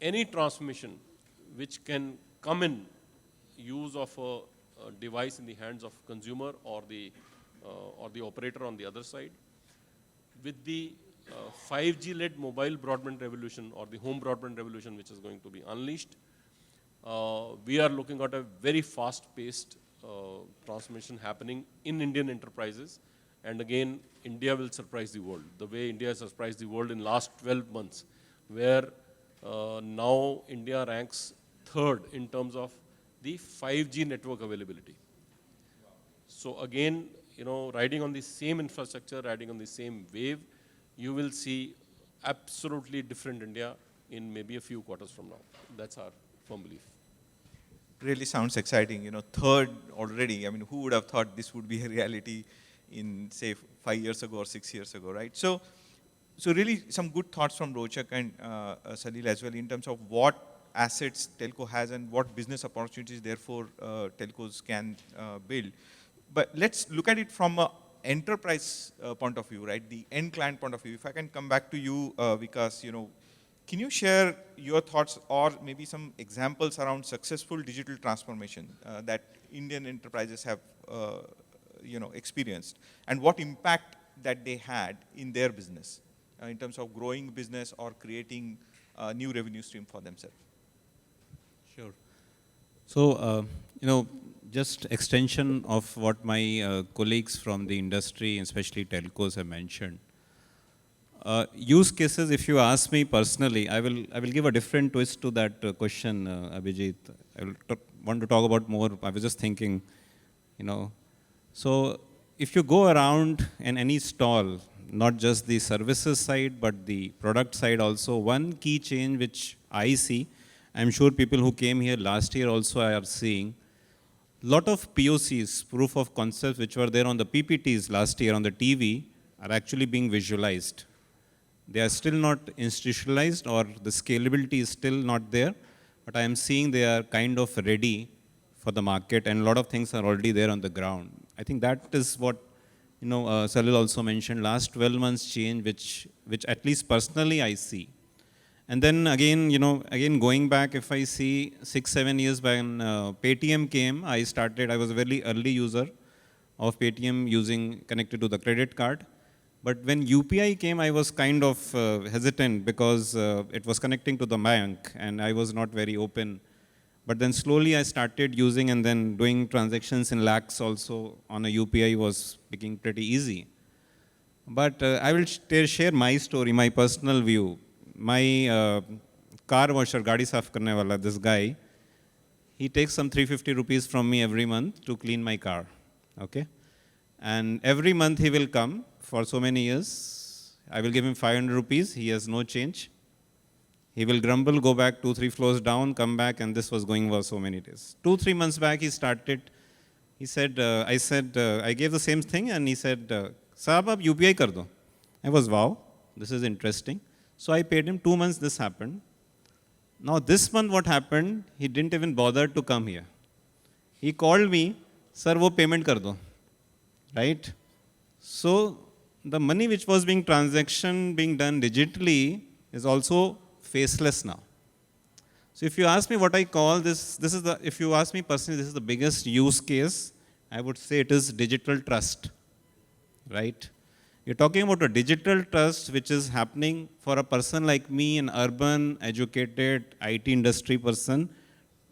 any transformation which can come in use of a device in the hands of consumer or the operator on the other side, with the 5G-led mobile broadband revolution or the home broadband revolution which is going to be unleashed, we are looking at a very fast-paced transformation happening in Indian enterprises. And again, India will surprise the world, the way India has surprised the world in last 12 months, where now India ranks third in terms of the 5G network availability. So again, riding on the same infrastructure, riding on the same wave, you will see absolutely different India in maybe a few quarters from now. That's our firm belief. Really sounds exciting. Third already. I mean, who would have thought this would be a reality in, say, 5 years ago or 6 years ago, right? So really some good thoughts from Rochak and Salil as well in terms of what assets Telco has and what business opportunities, therefore, telcos can build. But let's look at it from an enterprise point of view, right? The end client point of view. If I can come back to you, Vikas, can you share your thoughts or maybe some examples around successful digital transformation that Indian enterprises have experienced, and what impact that they had in their business in terms of growing business or creating a new revenue stream for themselves? Sure. So, just extension of what my colleagues from the industry, especially telcos, have mentioned. Use cases, if you ask me personally, I will give a different twist to that question, Abhijit. I want to talk about more. I was just thinking, So if you go around in any stall, not just the services side, but the product side also, one key change which I see, I'm sure people who came here last year also are seeing, lot of POCs, proof of concepts, which were there on the PPTs last year on the TV, are actually being visualized. They are still not institutionalized, or the scalability is still not there, but I am seeing they are kind of ready for the market, and a lot of things are already there on the ground. I think that is what, Salil also mentioned, last 12 months change, which at least personally I see. And then again, going back, if I see 6-7 years back when Paytm came, I was a very early user of Paytm connected to the credit card. But when UPI came, I was kind of hesitant because it was connecting to the bank and I was not very open. But then slowly I started using, and then doing transactions in lakhs also on a UPI was becoming pretty easy. But I will share my story, my personal view. My car washer, gaadi saaf karne wala, this guy, he takes some 350 rupees from me every month to clean my car. Okay? And every month he will come for so many years. I will give him 500 rupees. He has no change. He will grumble, go back 2-3 floors down, come back, and this was going for so many days. 2-3 months back, he started. He said, I gave the same thing, and he said, Saab, aap UPI kar do. I was, wow, this is interesting. So I paid him 2 months, this happened. Now this month what happened, he didn't even bother to come here. He called me, sir, wo payment kar do. Right? So the money which was being done digitally is also faceless now. So if you ask me what I call this is the, if you ask me personally, this is the biggest use case, I would say it is digital trust, right? You're talking about a digital trust which is happening for a person like me, an urban, educated, IT industry person,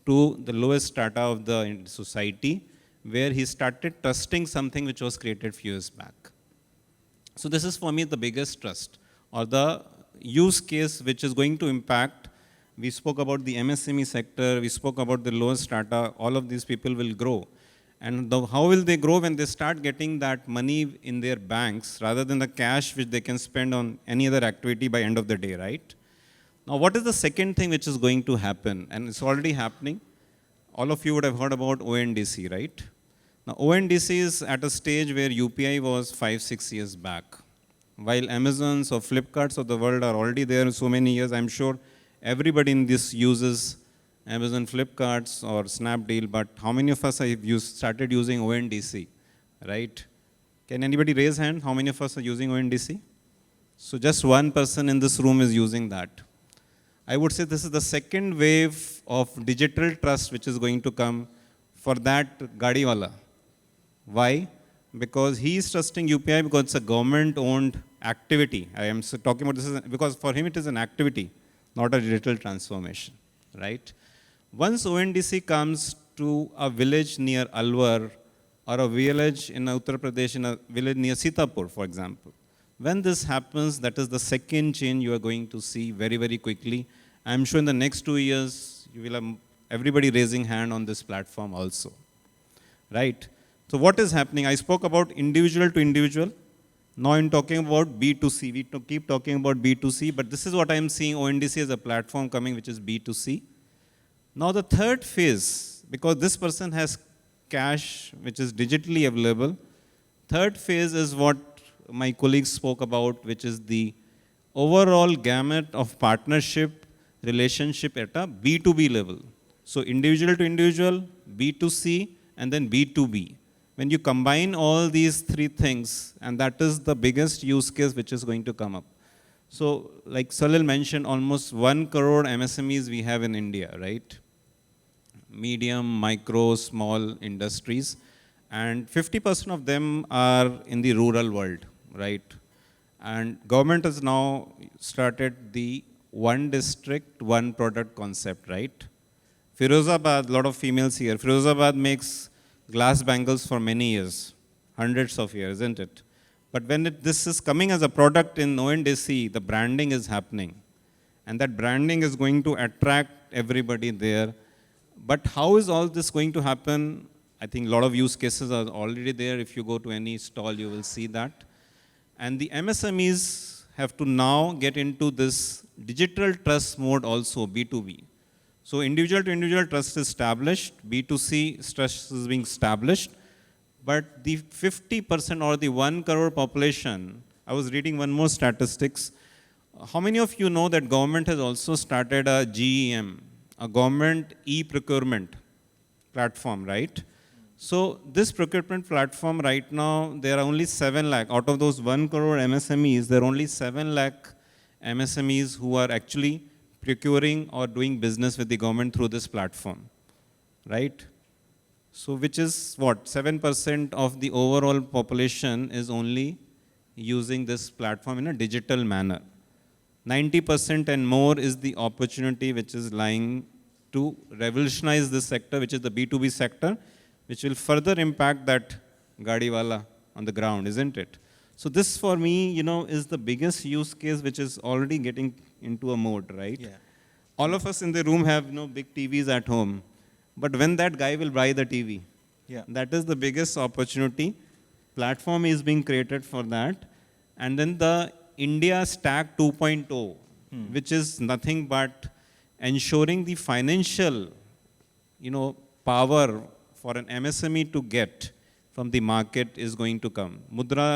to the lowest strata of the society, where he started trusting something which was created few years back. So this is for me the biggest trust, or the use case which is going to impact. We spoke about the MSME sector, we spoke about the lowest strata, all of these people will grow. And how will they grow? When they start getting that money in their banks rather than the cash which they can spend on any other activity by end of the day, right? Now what is the second thing which is going to happen? And it's already happening. All of you would have heard about ONDC, right? Now ONDC is at a stage where UPI was 5-6 years back. While Amazons or Flipkarts of the world are already there in so many years, I'm sure everybody in this uses Amazon, Flipkarts or Snapdeal, but how many of us have started using ONDC, right? Can anybody raise hand? How many of us are using ONDC? So just one person in this room is using that. I would say this is the second wave of digital trust which is going to come for that Gadiwala. Why? Because he is trusting UPI because it's a government-owned activity. I am talking about this because for him it is an activity, not a digital transformation, right? Once ONDC comes to a village near Alwar or a village in Uttar Pradesh, in a village near Sitapur, for example, when this happens, that is the second change you are going to see very, very quickly. I'm sure in the next 2 years, you will have everybody raising hand on this platform also, right? So what is happening? I spoke about individual to individual. Now I'm talking about B2C. We keep talking about B2C, but this is what I'm seeing ONDC as a platform coming, which is B2C. Now the third phase, because this person has cash which is digitally available, third phase is what my colleagues spoke about, which is the overall gamut of partnership, relationship at a B2B level. So individual to individual, B2C, and then B2B. When you combine all these three things, and that is the biggest use case which is going to come up. So like Salil mentioned, almost 1 crore MSMEs we have in India, right? Medium, micro, small industries. And 50% of them are in the rural world, right? And government has now started the one district, one product concept, right? Firozabad, a lot of females here. Firozabad makes glass bangles for many years, hundreds of years, isn't it? But when this is coming as a product in ONDC, the branding is happening. And that branding is going to attract everybody there. But how is all this going to happen? I think a lot of use cases are already there. If you go to any stall, you will see that. And the MSMEs have to now get into this digital trust mode also, B2B. So individual to individual trust is established, B2C trust is being established. But the 50% or the 1 crore population, I was reading one more statistics. How many of you know that government has also started a GEM, a government e-procurement platform, right? So this procurement platform right now, there are only 7 lakh. Out of those 1 crore MSMEs, there are only 7 lakh MSMEs who are actually procuring or doing business with the government through this platform, right? So which is what, 7% of the overall population is only using this platform in a digital manner. 90% and more is the opportunity which is lying to revolutionize this sector, which is the B2B sector, which will further impact that Gadiwala on the ground, isn't it? So this for me, is the biggest use case which is already getting into a mode, right? Yeah. All of us in the room have big TVs at home. But when that guy will buy the TV, Yeah. that is the biggest opportunity. Platform is being created for that. And then the India Stack 2.0, which is nothing but ensuring the financial, power for an MSME to get from the market is going to come. Mudra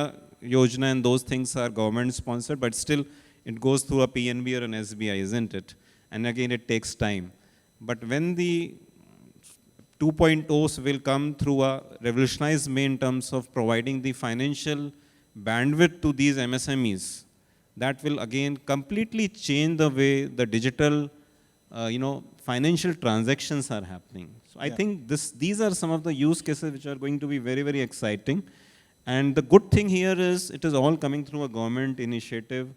Yojana and those things are government sponsored, but still it goes through a PNB or an SBI, isn't it? And again, it takes time. But when the 2.0s will come through a revolutionized way in terms of providing the financial bandwidth to these MSMEs, that will again completely change the way the digital, financial transactions are happening. So I think these are some of the use cases which are going to be very, very exciting. And the good thing here is it is all coming through a government initiative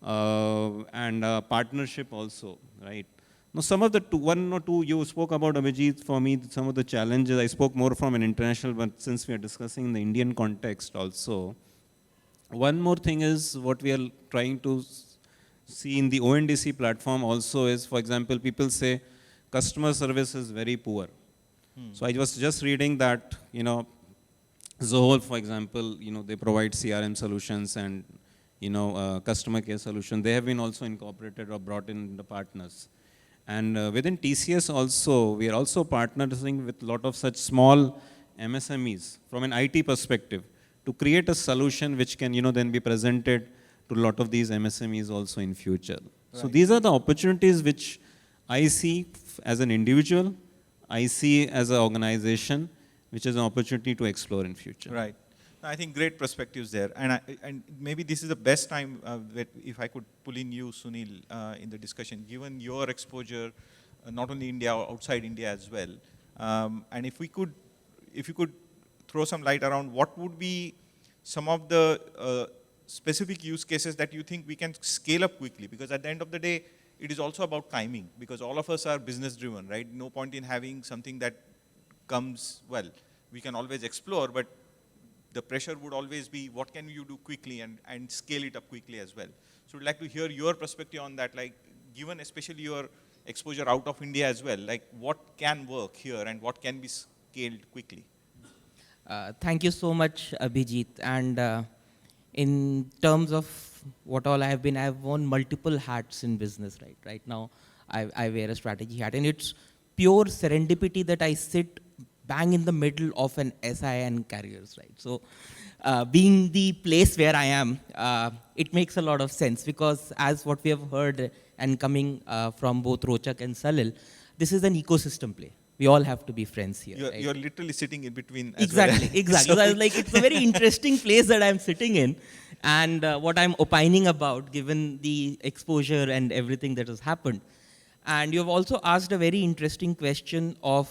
and a partnership also, right? Now, some of the one or two you spoke about, Abhijit, for me, some of the challenges, I spoke more from an international, but since we are discussing in the Indian context also, one more thing is what we are trying to see in the ONDC platform also is, for example, people say customer service is very poor. So I was just reading that, Zoho, for example, they provide CRM solutions and, customer care solution. They have been also incorporated or brought in the partners. And within TCS also, we are also partnering with a lot of such small MSMEs from an IT perspective to create a solution which can, then be presented to a lot of these MSMEs also in future. Right. So these are the opportunities which I see as an individual, I see as an organization, which is an opportunity to explore in future. Right. I think great perspectives there. And maybe this is the best time that if I could pull in you, Sunil, in the discussion, given your exposure, not only India, outside India as well. And if you could throw some light around what would be some of the specific use cases that you think we can scale up quickly, because at the end of the day, it is also about timing, because all of us are business driven, right? No point in having something that comes, well, we can always explore, but the pressure would always be what can you do quickly and scale it up quickly as well. So I'd like to hear your perspective on that, like given especially your exposure out of India as well, like what can work here and what can be scaled quickly? Thank you so much, Abhijit. And in terms of what all I've worn multiple hats in business, right? Right now, I wear a strategy hat, and it's pure serendipity that I sit bang in the middle of an SIN carriers, right? So being the place where I am, it makes a lot of sense, because as what we have heard and coming from both Rochak and Salil, this is an ecosystem play. We all have to be friends here. You're, right? you're literally sitting in between. Exactly, well. exactly. So I was like, it's a very interesting place that I'm sitting in, and what I'm opining about, given the exposure and everything that has happened. And you have also asked a very interesting question of,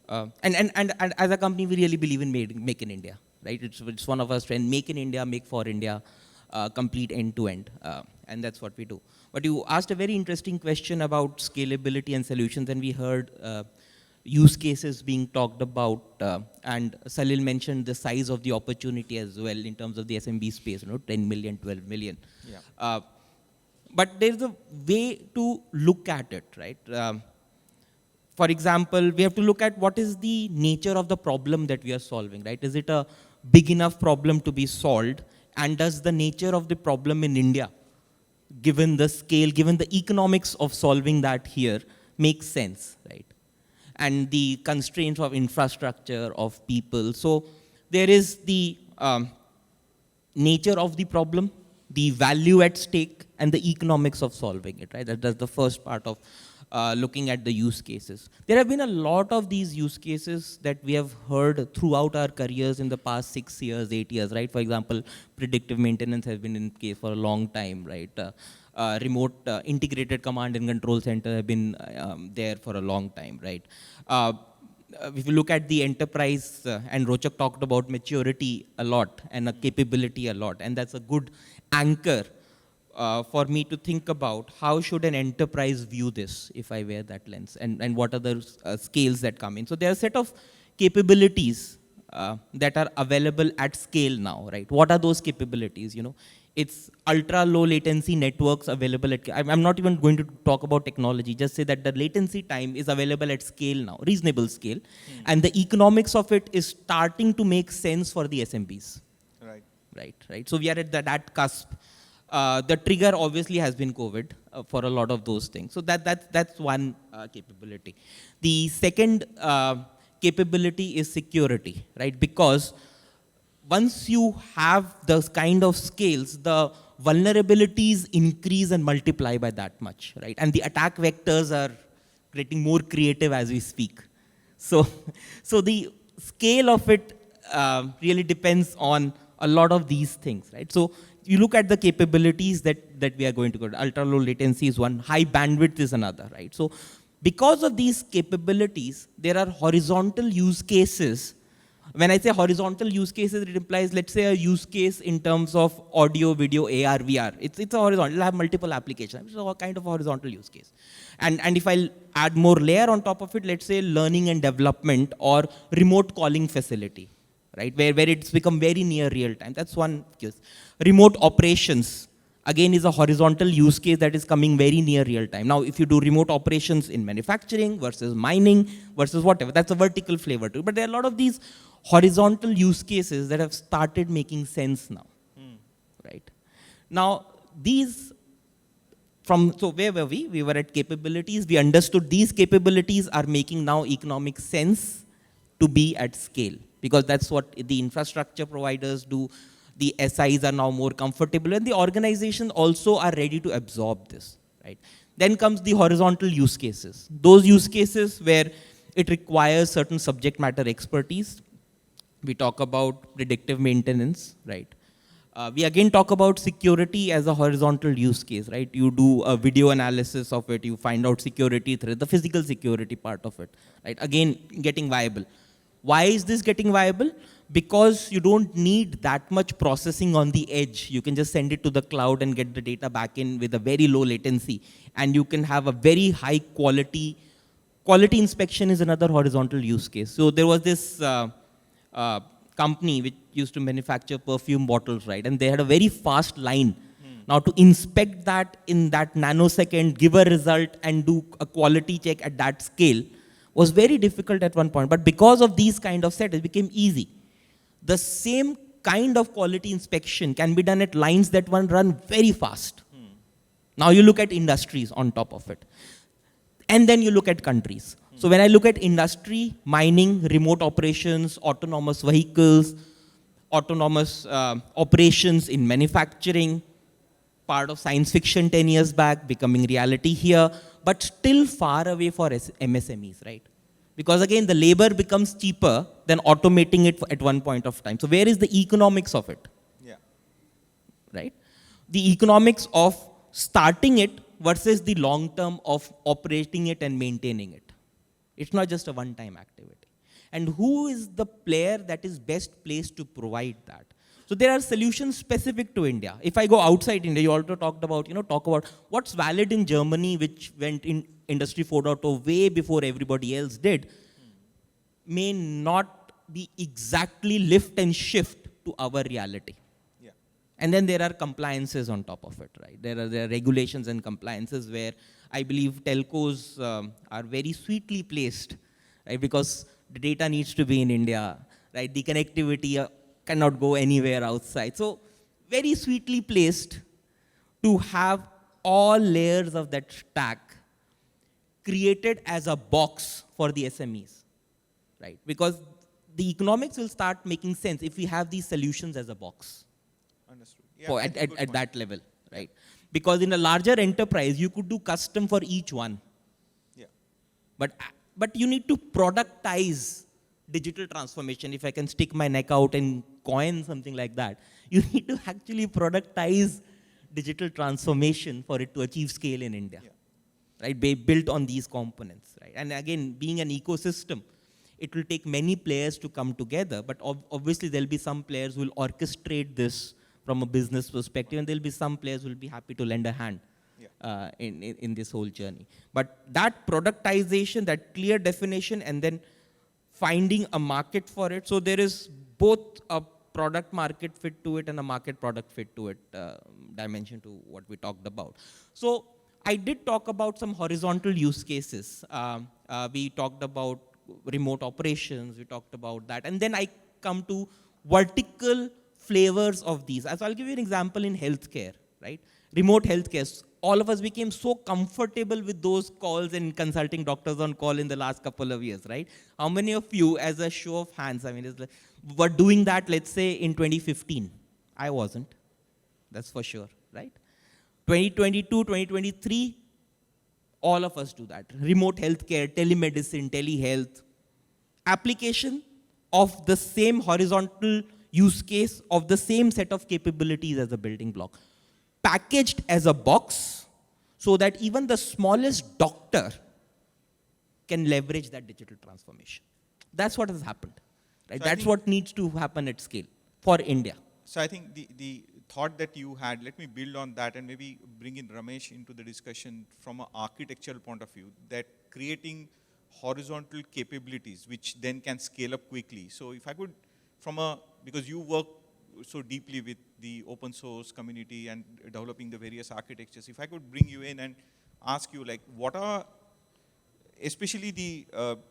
and as a company, we really believe in make in India, right? It's one of our strengths: make in India, make for India, complete end to end, and that's what we do. But you asked a very interesting question about scalability and solutions, and we heard use cases being talked about, and Salil mentioned the size of the opportunity as well in terms of the SMB space, 10 million, 12 million. Yeah. But there's a way to look at it, right? For example, we have to look at what is the nature of the problem that we are solving, right? Is it a big enough problem to be solved? And does the nature of the problem in India, given the scale, given the economics of solving that here, make sense, right? And the constraints of infrastructure, of people. So there is the nature of the problem, the value at stake, and the economics of solving it, right? That's the first part of looking at the use cases. There have been a lot of these use cases that we have heard throughout our careers in the past 6 years, 8 years, right? For example, predictive maintenance has been in case for a long time, right? Remote integrated command and control center have been there for a long time, right? If you look at the enterprise, and Rochak talked about maturity a lot and a capability a lot, and that's a good anchor for me to think about how should an enterprise view this if I wear that lens, and what are the scales that come in. So there are a set of capabilities that are available at scale now, right? What are those capabilities, It's ultra low latency networks available at, I'm not even going to talk about technology, just say that the latency time is available at scale now, reasonable scale. And the economics of it is starting to make sense for the SMBs. Right. So we are at that cusp. The trigger obviously has been COVID for a lot of those things. So that's one capability. The second capability is security, right? Because once you have those kind of scales, the vulnerabilities increase and multiply by that much, right? And the attack vectors are getting more creative as we speak. So the scale of it really depends on a lot of these things, right? So you look at the capabilities that we are going to go to. Ultra low latency is one, high bandwidth is another, right? So because of these capabilities, there are horizontal use cases. When I say horizontal use cases, it implies, let's say, a use case in terms of audio, video, AR, VR. It's a horizontal, it'll have multiple applications. It's a kind of horizontal use case. And if I add more layer on top of it, let's say learning and development or remote calling facility, right? Where it's become very near real time. That's one case. Remote operations, again, is a horizontal use case that is coming very near real time. Now, if you do remote operations in manufacturing versus mining versus whatever, that's a vertical flavor to it. But there are a lot of these horizontal use cases that have started making sense now, right? Now, so where were we? We were at capabilities. We understood these capabilities are making now economic sense to be at scale, because that's what the infrastructure providers do. The SIs are now more comfortable, and the organizations also are ready to absorb this, right? Then comes the horizontal use cases. Those use cases where it requires certain subject matter expertise. We talk about predictive maintenance, right? We again talk about security as a horizontal use case, right? You do a video analysis of it, you find out security threat, the physical security part of it, right? Again, getting viable. Why is this getting viable? Because you don't need that much processing on the edge. You can just send it to the cloud and get the data back in with a very low latency. And you can have a very high quality. Quality inspection is another horizontal use case. So there was this company which used to manufacture perfume bottles, right? And they had a very fast line. Now to inspect that in that nanosecond, give a result and do a quality check at that scale was very difficult at one point. But because of these kind of setups, it became easy. The same kind of quality inspection can be done at lines that run very fast. Now you look at industries on top of it. And then you look at countries. So when I look at industry, mining, remote operations, autonomous vehicles, autonomous operations in manufacturing, part of science fiction 10 years back, becoming reality here, but still far away for MSMEs, right? Because again, the labor becomes cheaper than automating it at one point of time. So where is the economics of it? Yeah. Right? The economics of starting it versus the long term of operating it and maintaining it. It's not just a one-time activity. And who is the player that is best placed to provide that? So there are solutions specific to India. If I go outside India, you also talked about, talk about what's valid in Germany, which went in Industry 4.0 way before everybody else did, may not be exactly lift and shift to our reality. Yeah. And then there are compliances on top of it, right? There are regulations and compliances where I believe telcos are very sweetly placed, right? Because the data needs to be in India, right? The connectivity cannot go anywhere outside. So very sweetly placed to have all layers of that stack created as a box for the SMEs, right? Because the economics will start making sense if we have these solutions as a box. Understood. Yeah, At that level, right? Because in a larger enterprise, you could do custom for each one. Yeah. But you need to productize digital transformation. If I can stick my neck out and coin something like that, you need to actually productize digital transformation for it to achieve scale in India. Yeah. Right? Built on these components, right? And again, being an ecosystem, it will take many players to come together, but obviously there'll be some players who will orchestrate this from a business perspective, and there'll be some players who will be happy to lend a hand in this whole journey. But that productization, that clear definition, and then finding a market for it. So there is both a product market fit to it and a market product fit to it dimension to what we talked about. So I did talk about some horizontal use cases. We talked about remote operations, we talked about that. And then I come to vertical flavors of these. So I'll give you an example in healthcare, right? Remote healthcare. All of us became so comfortable with those calls and consulting doctors on call in the last couple of years, right? How many of you, as a show of hands, I mean, were doing that, let's say, in 2015? I wasn't. That's for sure, right? 2022, 2023, all of us do that. Remote healthcare, telemedicine, telehealth, application of the same horizontal use case of the same set of capabilities as a building block, packaged as a box so that even the smallest doctor can leverage that digital transformation. That's what has happened. Right? So that's what needs to happen at scale for India. So I think the thought that you had, let me build on that and maybe bring in Ramesh into the discussion from an architectural point of view, that creating horizontal capabilities which then can scale up quickly. So if I could, because you work so deeply with the open source community and developing the various architectures, if I could bring you in and ask you, like, what are, especially the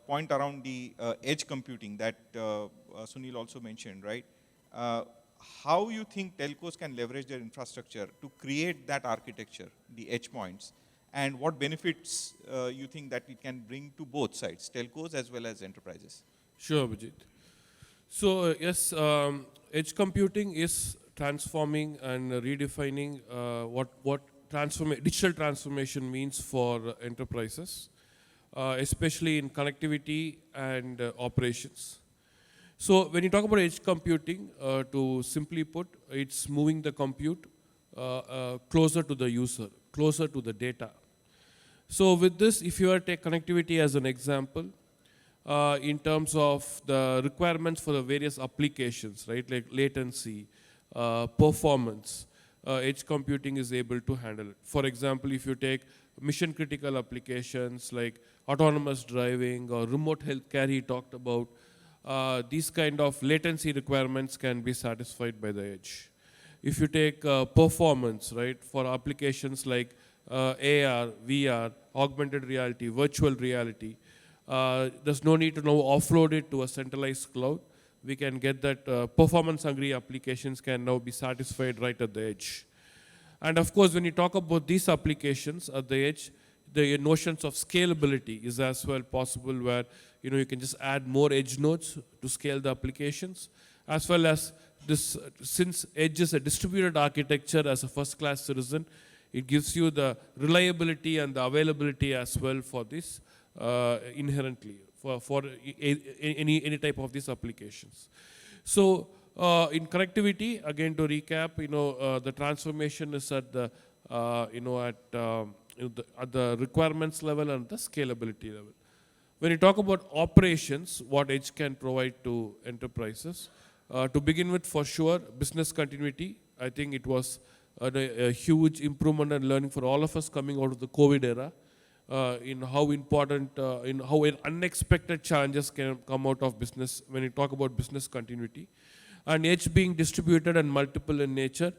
point around the edge computing that Sunil also mentioned, right? How you think telcos can leverage their infrastructure to create that architecture, the edge points, and what benefits you think that it can bring to both sides, telcos as well as enterprises? Sure, Vijit. So yes, edge computing is transforming and redefining what digital transformation means for enterprises, especially in connectivity and operations. So when you talk about edge computing, to simply put, it's moving the compute closer to the user, closer to the data. So with this, if you were to take connectivity as an example, in terms of the requirements for the various applications, right, like latency, performance, edge computing is able to handle it. For example, if you take mission critical applications like autonomous driving or remote healthcare he talked about, these kind of latency requirements can be satisfied by the edge. If you take performance, right, for applications like AR, VR, augmented reality, virtual reality, there's no need to now offload it to a centralized cloud. We can get that performance-hungry applications can now be satisfied right at the edge. And of course, when you talk about these applications at the edge, the notions of scalability is as well possible, where you can just add more edge nodes to scale the applications, as well as this, since edge is a distributed architecture as a first-class citizen, it gives you the reliability and the availability as well for this inherently for any type of these applications. So in connectivity, again to recap, the transformation is at the at the requirements level and the scalability level. When you talk about operations, what edge can provide to enterprises, to begin with, for sure, business continuity. I think it was a huge improvement and learning for all of us coming out of the COVID era, in how important, in how unexpected challenges can come out of business when you talk about business continuity. And edge being distributed and multiple in nature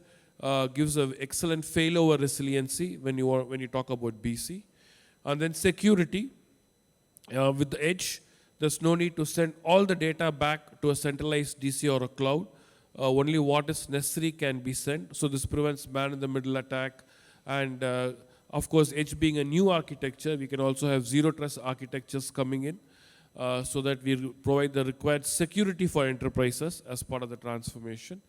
gives an excellent failover resiliency when you talk about BC. And then security, with the edge, there's no need to send all the data back to a centralized DC or a cloud. Only what is necessary can be sent. So this prevents man-in-the-middle attack. And of course, edge being a new architecture, we can also have zero trust architectures coming in, so that we provide the required security for enterprises as part of the transformation.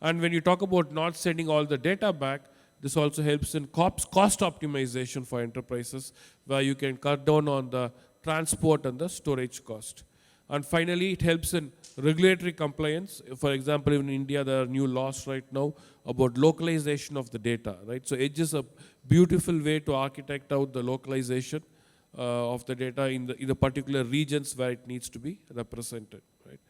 And when you talk about not sending all the data back, this also helps in cost optimization for enterprises, where you can cut down on the transport and the storage cost. And finally, it helps in regulatory compliance. For example, in India, there are new laws right now about localization of the data, right? So edge is a beautiful way to architect out the localization of the data in the particular regions where it needs to be represented, right?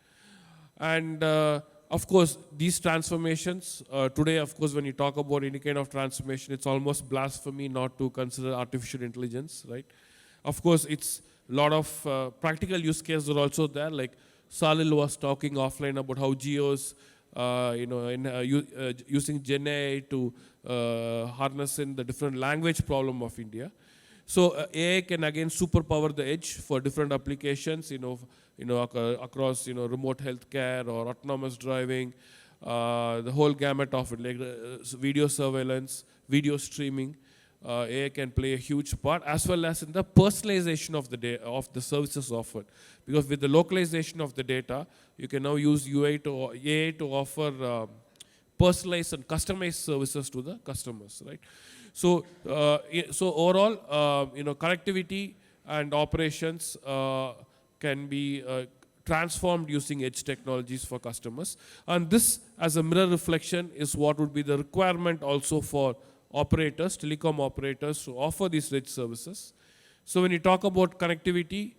And of course, these transformations, today, of course, when you talk about any kind of transformation, it's almost blasphemy not to consider artificial intelligence, right? Of course, it's lot of practical use cases are also there. Like Salil was talking offline about how geos, using Gen AI to harness in the different language problem of India. So AI can again superpower the edge for different applications, across remote healthcare or autonomous driving, the whole gamut of it, like video surveillance, video streaming. AI can play a huge part, as well as in the personalization of the services offered. Because with the localization of the data, you can now use AI to offer personalized and customized services to the customers, right? So, so overall, connectivity and operations can be transformed using edge technologies for customers. And this, as a mirror reflection, is what would be the requirement also for operators, telecom operators, to offer these edge services. So when you talk about connectivity,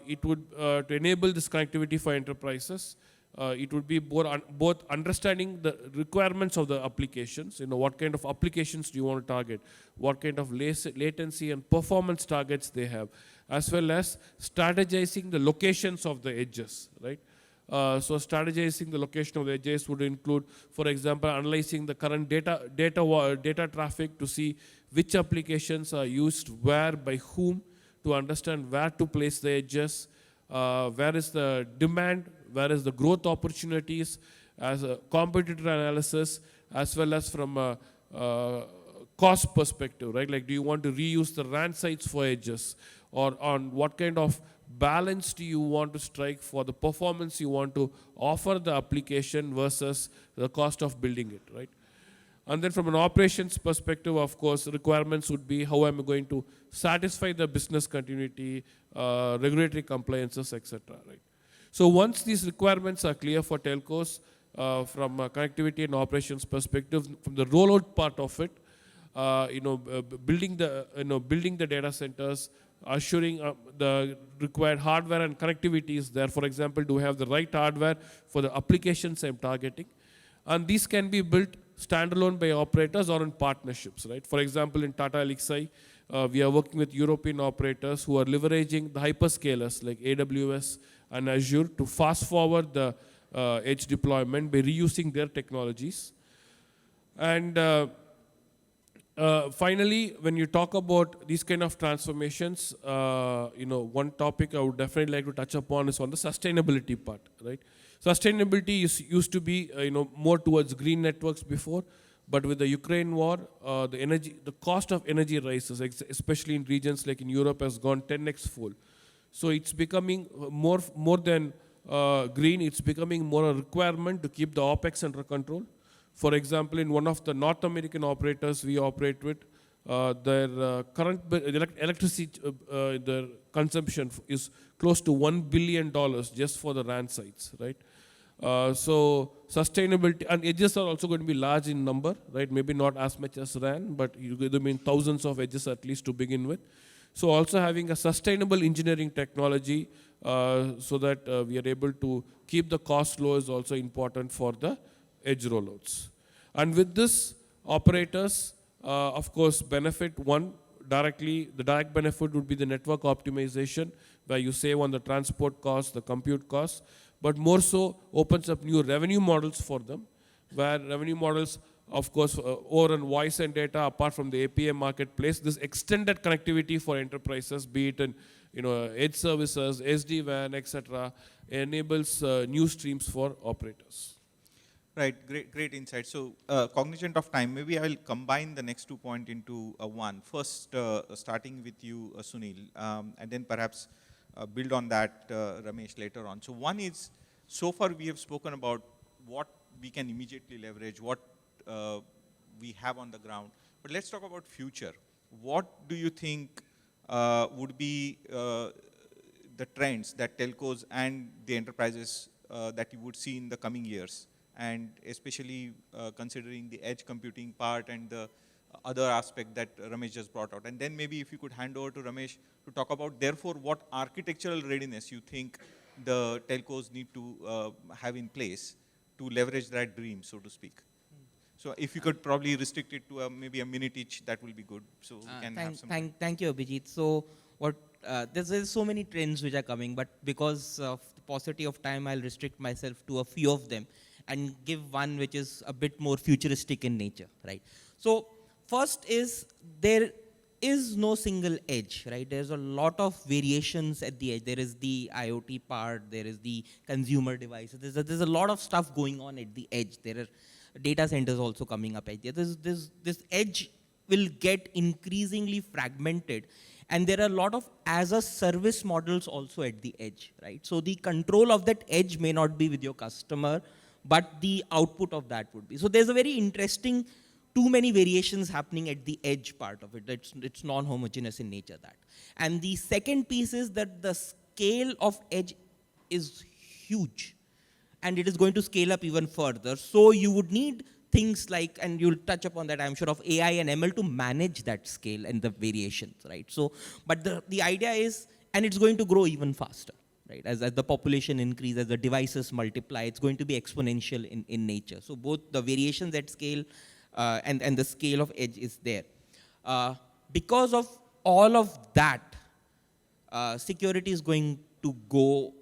it would, to enable this connectivity for enterprises, it would be both understanding the requirements of the applications, what kind of applications do you want to target, what kind of latency and performance targets they have, as well as strategizing the locations of the edges, right? So strategizing the location of the edges would include, for example, analyzing the current data traffic to see which applications are used where by whom, to understand where to place the edges, where is the demand, where is the growth opportunities, as a competitor analysis, as well as from a cost perspective, right? Like, do you want to reuse the RAN sites for edges, or on what kind of balance do you want to strike for the performance you want to offer the application versus the cost of building it, right? And then from an operations perspective, of course, requirements would be how am I going to satisfy the business continuity, regulatory compliances, etc., right? So once these requirements are clear for telcos, from a connectivity and operations perspective, from the rollout part of it, building the data centers, assuring the required hardware and connectivity is there. For example, do we have the right hardware for the applications I'm targeting? And these can be built standalone by operators or in partnerships, right? For example, in Tata Elxsi, we are working with European operators who are leveraging the hyperscalers like AWS and Azure to fast forward the edge deployment by reusing their technologies. And finally, when you talk about these kind of transformations, one topic I would definitely like to touch upon is on the sustainability part, right? Sustainability used to be, more towards green networks before, but with the Ukraine war, the cost of energy rises, especially in regions like in Europe, has gone 10x full. So it's becoming more than green. It's becoming more a requirement to keep the OpEx under control. For example, in one of the North American operators we operate with, their current electricity, their consumption is close to $1 billion just for the RAN sites, right? So sustainability, and edges are also going to be large in number, right? Maybe not as much as RAN, but you mean thousands of edges at least to begin with. So also having a sustainable engineering technology so that we are able to keep the cost low is also important for the edge rollouts. And with this, operators, of course, benefit directly. The direct benefit would be the network optimization, where you save on the transport costs, the compute costs, but more so opens up new revenue models for them, where revenue models, of course, over on voice and data, apart from the API marketplace, this extended connectivity for enterprises, be it in edge services, SD-WAN, etc., enables new streams for operators. Right, great insight. So, cognizant of time, maybe I will combine the next 2 points into one. First, starting with you, Sunil, and then perhaps build on that, Ramesh, later on. So one is, so far we have spoken about what we can immediately leverage, what we have on the ground. But let's talk about future. What do you think would be the trends that telcos and the enterprises that you would see in the coming years? And especially considering the edge computing part and the other aspect that Ramesh just brought out. And then maybe if you could hand over to Ramesh to talk about, therefore, what architectural readiness you think the telcos need to have in place to leverage that dream, so to speak. So if you could probably restrict it to maybe a minute each, that will be good. So we can have some. Thank you, Abhijit. So what there's so many trends which are coming, but because of the paucity of time, I'll restrict myself to a few of them and give one which is a bit more futuristic in nature, right? So first is there is no single edge, right? There's a lot of variations at the edge. There is the IoT part, there is the consumer devices. There's a lot of stuff going on at the edge. There are data centers also coming up at the edge. This edge will get increasingly fragmented, and there are a lot of as a service models also at the edge, right? So the control of that edge may not be with your customer, but the output of that would be. So there's a very interesting, too many variations happening at the edge part of it. It's non-homogeneous in nature, that. And the second piece is that the scale of edge is huge, and it is going to scale up even further. So you would need things like, and you'll touch upon that, I'm sure, of AI and ML to manage that scale and the variations, right? So, but the idea is, and it's going to grow even faster, right? As the population increases, as the devices multiply, it's going to be exponential in nature. So both the variations at scale and the scale of edge is there. Because of all of that, security is going to go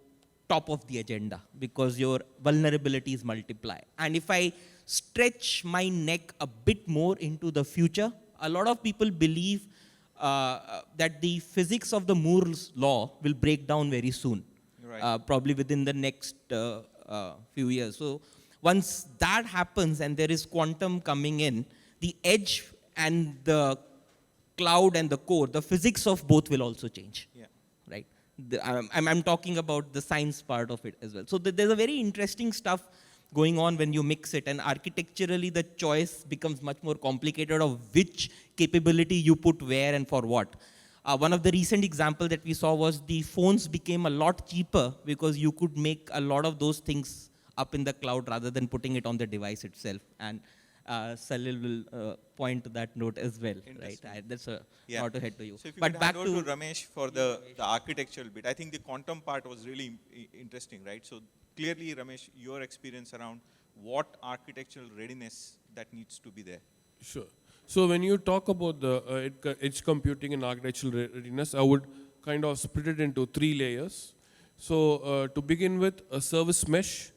top of the agenda because your vulnerabilities multiply. And if I stretch my neck a bit more into the future, a lot of people believe that the physics of the Moore's law will break down very soon, right. Probably within the next few years. So once that happens and there is quantum coming in, the edge and the cloud and the core, the physics of both will also change, right? I'm talking about the science part of it as well. So there's a very interesting stuff going on when you mix it, and architecturally the choice becomes much more complicated of which capability you put where and for what. One of the recent examples that we saw was the phones became a lot cheaper because you could make a lot of those things up in the cloud rather than putting it on the device itself. And Salil will point to that note as well, right? That's not to head to you. So if you but could back hand over to Ramesh for the architectural bit. I think the quantum part was really interesting, right? So clearly, Ramesh, your experience around what architectural readiness that needs to be there. Sure. So when you talk about the edge computing and architectural readiness, I would kind of split it into 3 layers. So to begin with, a service mesh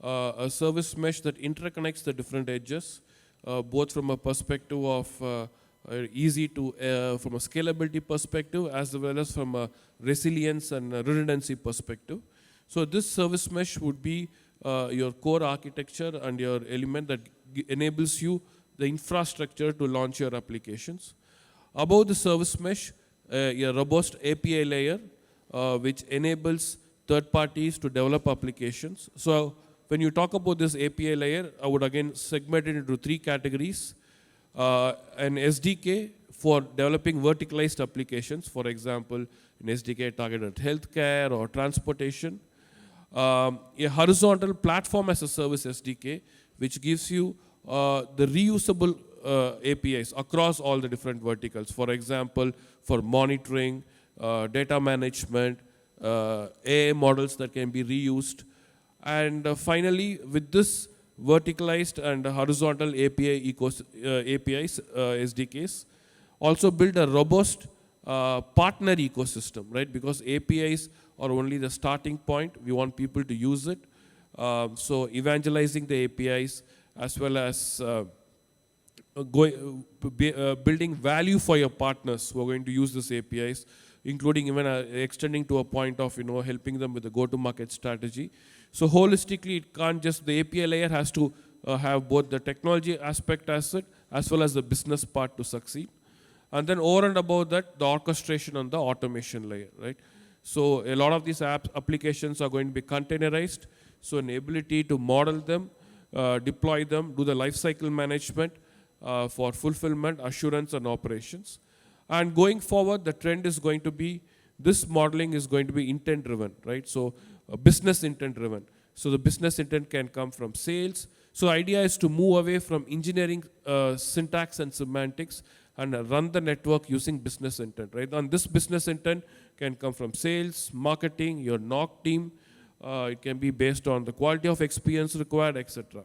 that interconnects the different edges, both from a perspective of from a scalability perspective, as well as from a resilience and redundancy perspective. So this service mesh would be your core architecture and your element that enables you the infrastructure to launch your applications. Above the service mesh, your robust API layer, which enables third parties to develop applications. So when you talk about this API layer, I would again segment it into 3 categories. An SDK for developing verticalized applications, for example, an SDK targeted at healthcare or transportation. A horizontal platform as a service SDK, which gives you the reusable APIs across all the different verticals. For example, for monitoring, data management, AI models that can be reused. And finally, with this verticalized and horizontal APIs, SDKs, also build a robust partner ecosystem, right? Because APIs are only the starting point. We want people to use it. So evangelizing the APIs as well as building value for your partners who are going to use these APIs, including even extending to a point of helping them with the go-to-market strategy. So holistically, it can't just, the API layer has to have both the technology aspect as well as the business part to succeed. And then over and above that, the orchestration on the automation layer, right? So a lot of these applications are going to be containerized. So an ability to model them, deploy them, do the lifecycle management for fulfillment, assurance, and operations. And going forward, the trend is going to be, this modeling is going to be intent-driven, right? So business intent-driven. So the business intent can come from sales. So the idea is to move away from engineering syntax and semantics and run the network using business intent, right? And this business intent can come from sales, marketing, your NOC team. It can be based on the quality of experience required, etc.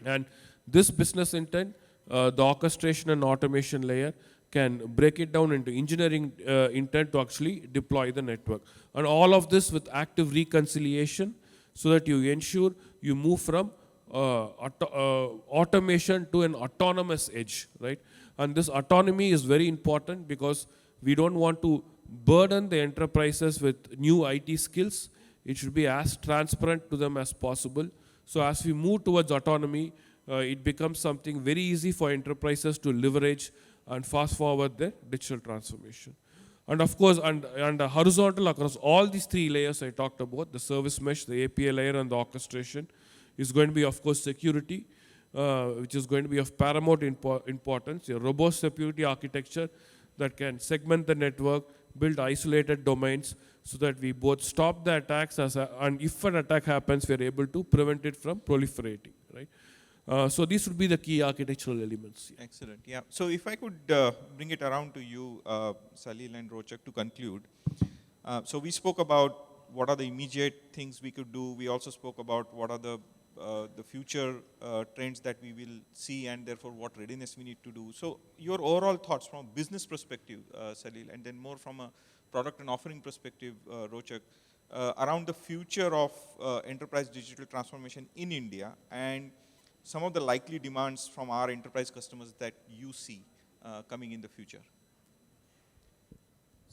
And this business intent, the orchestration and automation layer, can break it down into engineering intent to actually deploy the network. And all of this with active reconciliation so that you ensure you move from automation to an autonomous edge, right? And this autonomy is very important because we don't want to burden the enterprises with new IT skills. It should be as transparent to them as possible. So as we move towards autonomy, it becomes something very easy for enterprises to leverage and fast forward their digital transformation. And of course, and horizontal across all these three layers I talked about, the service mesh, the API layer, and the orchestration, is going to be, of course, security, which is going to be of paramount importance, a robust security architecture that can segment the network, build isolated domains, so that we both stop the attacks, and if an attack happens, we are able to prevent it from proliferating, right? So these would be the key architectural elements. Excellent, yeah. So if I could bring it around to you, Salil and Rochak, to conclude. So we spoke about what are the immediate things we could do. We also spoke about what are the future trends that we will see, and therefore what readiness we need to do. So your overall thoughts from a business perspective, Salil, and then more from a product and offering perspective, Rochak, around the future of enterprise digital transformation in India, and some of the likely demands from our enterprise customers that you see coming in the future.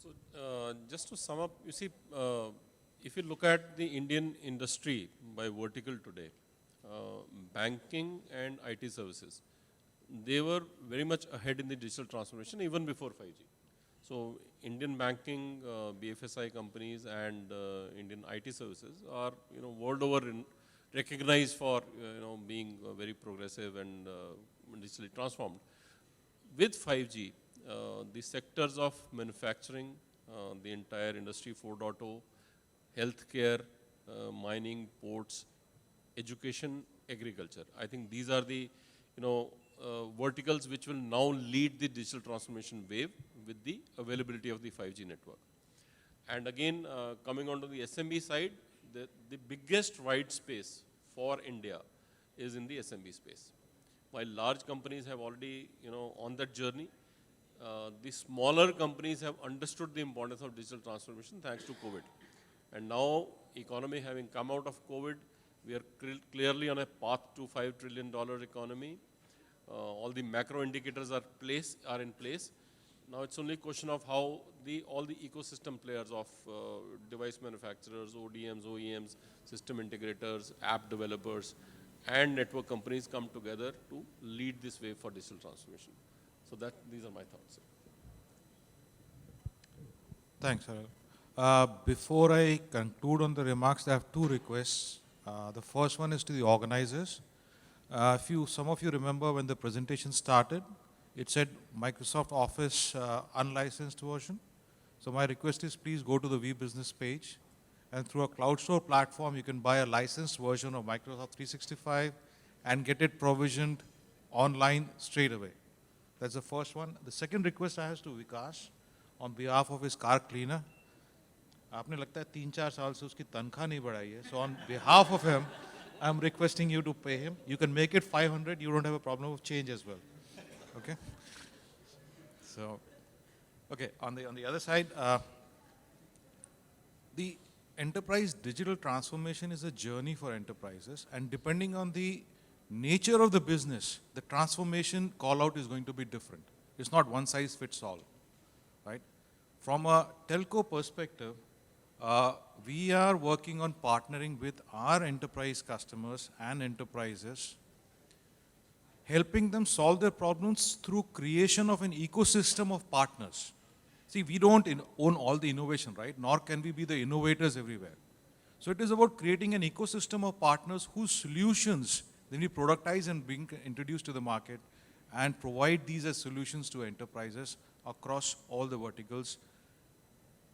So just to sum up, you see, if you look at the Indian industry by vertical today, banking and IT services, they were very much ahead in the digital transformation even before 5G. So Indian banking, BFSI companies, and Indian IT services are, world over recognized for, being very progressive and digitally transformed. With 5G, the sectors of manufacturing, the entire industry 4.0, healthcare, mining, ports, education, agriculture. I think these are the, verticals which will now lead the digital transformation wave with the availability of the 5G network. And again, coming on to the SMB side, the biggest white space for India is in the SMB space. While large companies have already, on that journey, the smaller companies have understood the importance of digital transformation thanks to COVID. And now, economy having come out of COVID, we are clearly on a path to $5 trillion economy. All the macro indicators are in place. Now it's only a question of how all the ecosystem players of device manufacturers, ODMs, OEMs, system integrators, app developers, and network companies come together to lead this wave for digital transformation. So these are my thoughts. Thanks, Harel. Before I conclude on the remarks, I have two requests. The first one is to the organizers. Some of you remember when the presentation started, it said Microsoft Office unlicensed version. So my request is please go to the vBusiness page, and through a cloud store platform, you can buy a licensed version of Microsoft 365 and get it provisioned online straight away. That's the first one. The second request I have to Vikas on behalf of his car cleaner. आपने लगता है 3-4 साल से उसकी तनख्वाह नहीं बढ़ाई है. So on behalf of him, I'm requesting you to pay him. You can make it 500. You don't have a problem of change as well. Okay. So, okay. On the other side, the enterprise digital transformation is a journey for enterprises, and depending on the nature of the business, the transformation call out is going to be different. It's not one size fits all, right? From a telco perspective, we are working on partnering with our enterprise customers and enterprises, helping them solve their problems through creation of an ecosystem of partners. See, we don't own all the innovation, right? Nor can we be the innovators everywhere. So it is about creating an ecosystem of partners whose solutions then we productize and being introduced to the market and provide these as solutions to enterprises across all the verticals.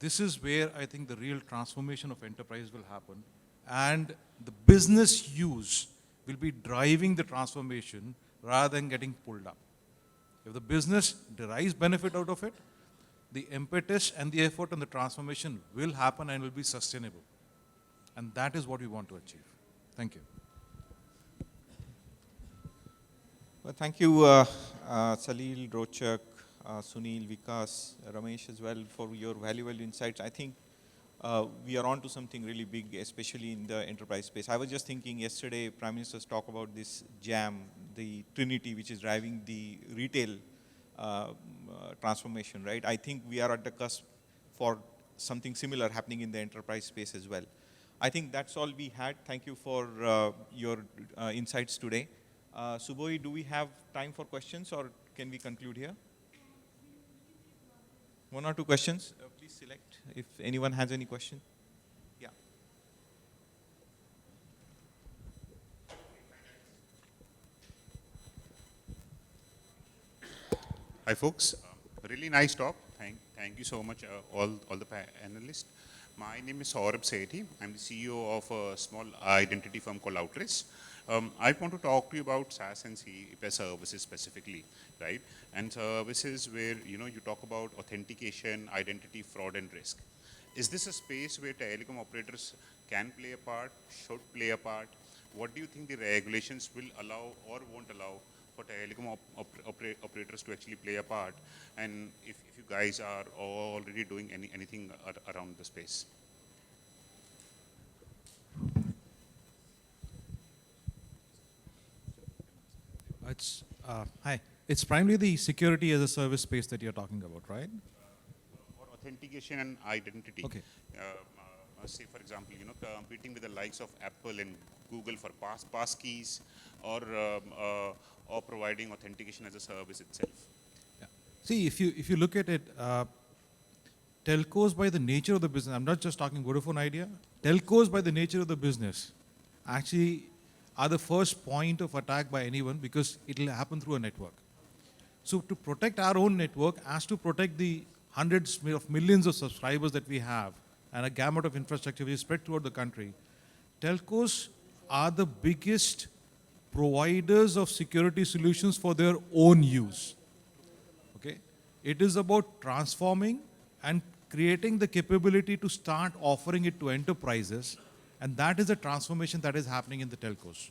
This is where I think the real transformation of enterprise will happen, and the business use will be driving the transformation rather than getting pulled up. If the business derives benefit out of it, the impetus and the effort on the transformation will happen and will be sustainable. And that is what we want to achieve. Thank you. Well, thank you, Salil, Rochak, Sunil, Vikas, Ramesh as well for your valuable insights. I think we are on to something really big, especially in the enterprise space. I was just thinking yesterday, Prime Minister's talk about this jam, the Trinity, which is driving the retail transformation, right? I think we are at the cusp for something similar happening in the enterprise space as well. I think that's all we had. Thank you for your insights today. Suboi, do we have time for questions or can we conclude here? One or two questions? Please select if anyone has any question. Yeah. Hi, folks. Really nice talk. Thank you so much, all the panelists. My name is Saurabh Sethi. I'm the CEO of a small identity firm called Outrist. I want to talk to you about SaaS and CPaaS services specifically, right? And services where you talk about authentication, identity, fraud, and risk. Is this a space where telecom operators can play a part, should play a part? What do you think the regulations will allow or won't allow for telecom operators to actually play a part? And if you guys are already doing anything around the space? Hi. It's primarily the security as a service space that you're talking about, right? Or authentication and identity. Okay. Say, for example, competing with the likes of Apple and Google for pass keys, or providing authentication as a service itself. Yeah. See, if you look at it, telcos by the nature of the business, I'm not just talking Vodafone Idea, telcos by the nature of the business actually are the first point of attack by anyone because it will happen through a network. So to protect our own network, as to protect the hundreds of millions of subscribers that we have and a gamut of infrastructure which is spread throughout the country, telcos are the biggest providers of security solutions for their own use. Okay? It is about transforming and creating the capability to start offering it to enterprises, and that is the transformation that is happening in the telcos.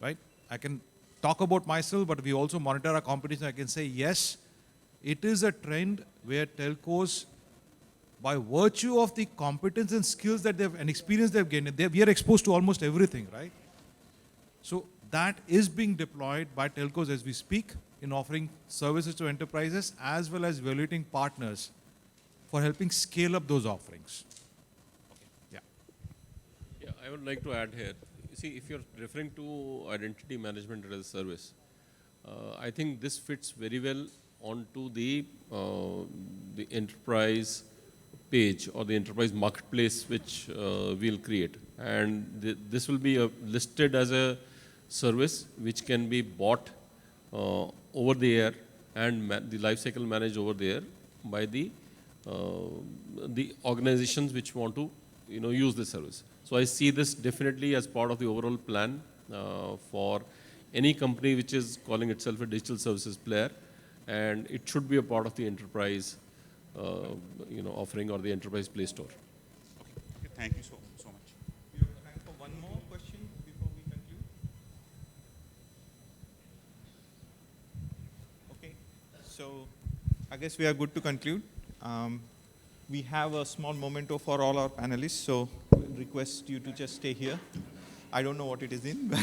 Right? I can talk about myself, but we also monitor our competition. I can say, yes, it is a trend where telcos, by virtue of the competence and skills that they've and experience they've gained, we are exposed to almost everything, right? So that is being deployed by telcos as we speak in offering services to enterprises as well as evaluating partners for helping scale up those offerings. Okay. Yeah, I would like to add here. You see, if you're referring to identity management as a service, I think this fits very well onto the enterprise page or the enterprise marketplace which we'll create. And this will be listed as a service which can be bought over the air and the life cycle managed over there by the organizations which want to use this service. So I see this definitely as part of the overall plan for any company which is calling itself a digital services player, and it should be a part of the enterprise offering or the enterprise play store. Okay. Thank you so much. We have time for one more question before we conclude. Okay, so I guess we are good to conclude. We have a small memento for all our panelists, so request you to just stay here. I don't know what it is in, but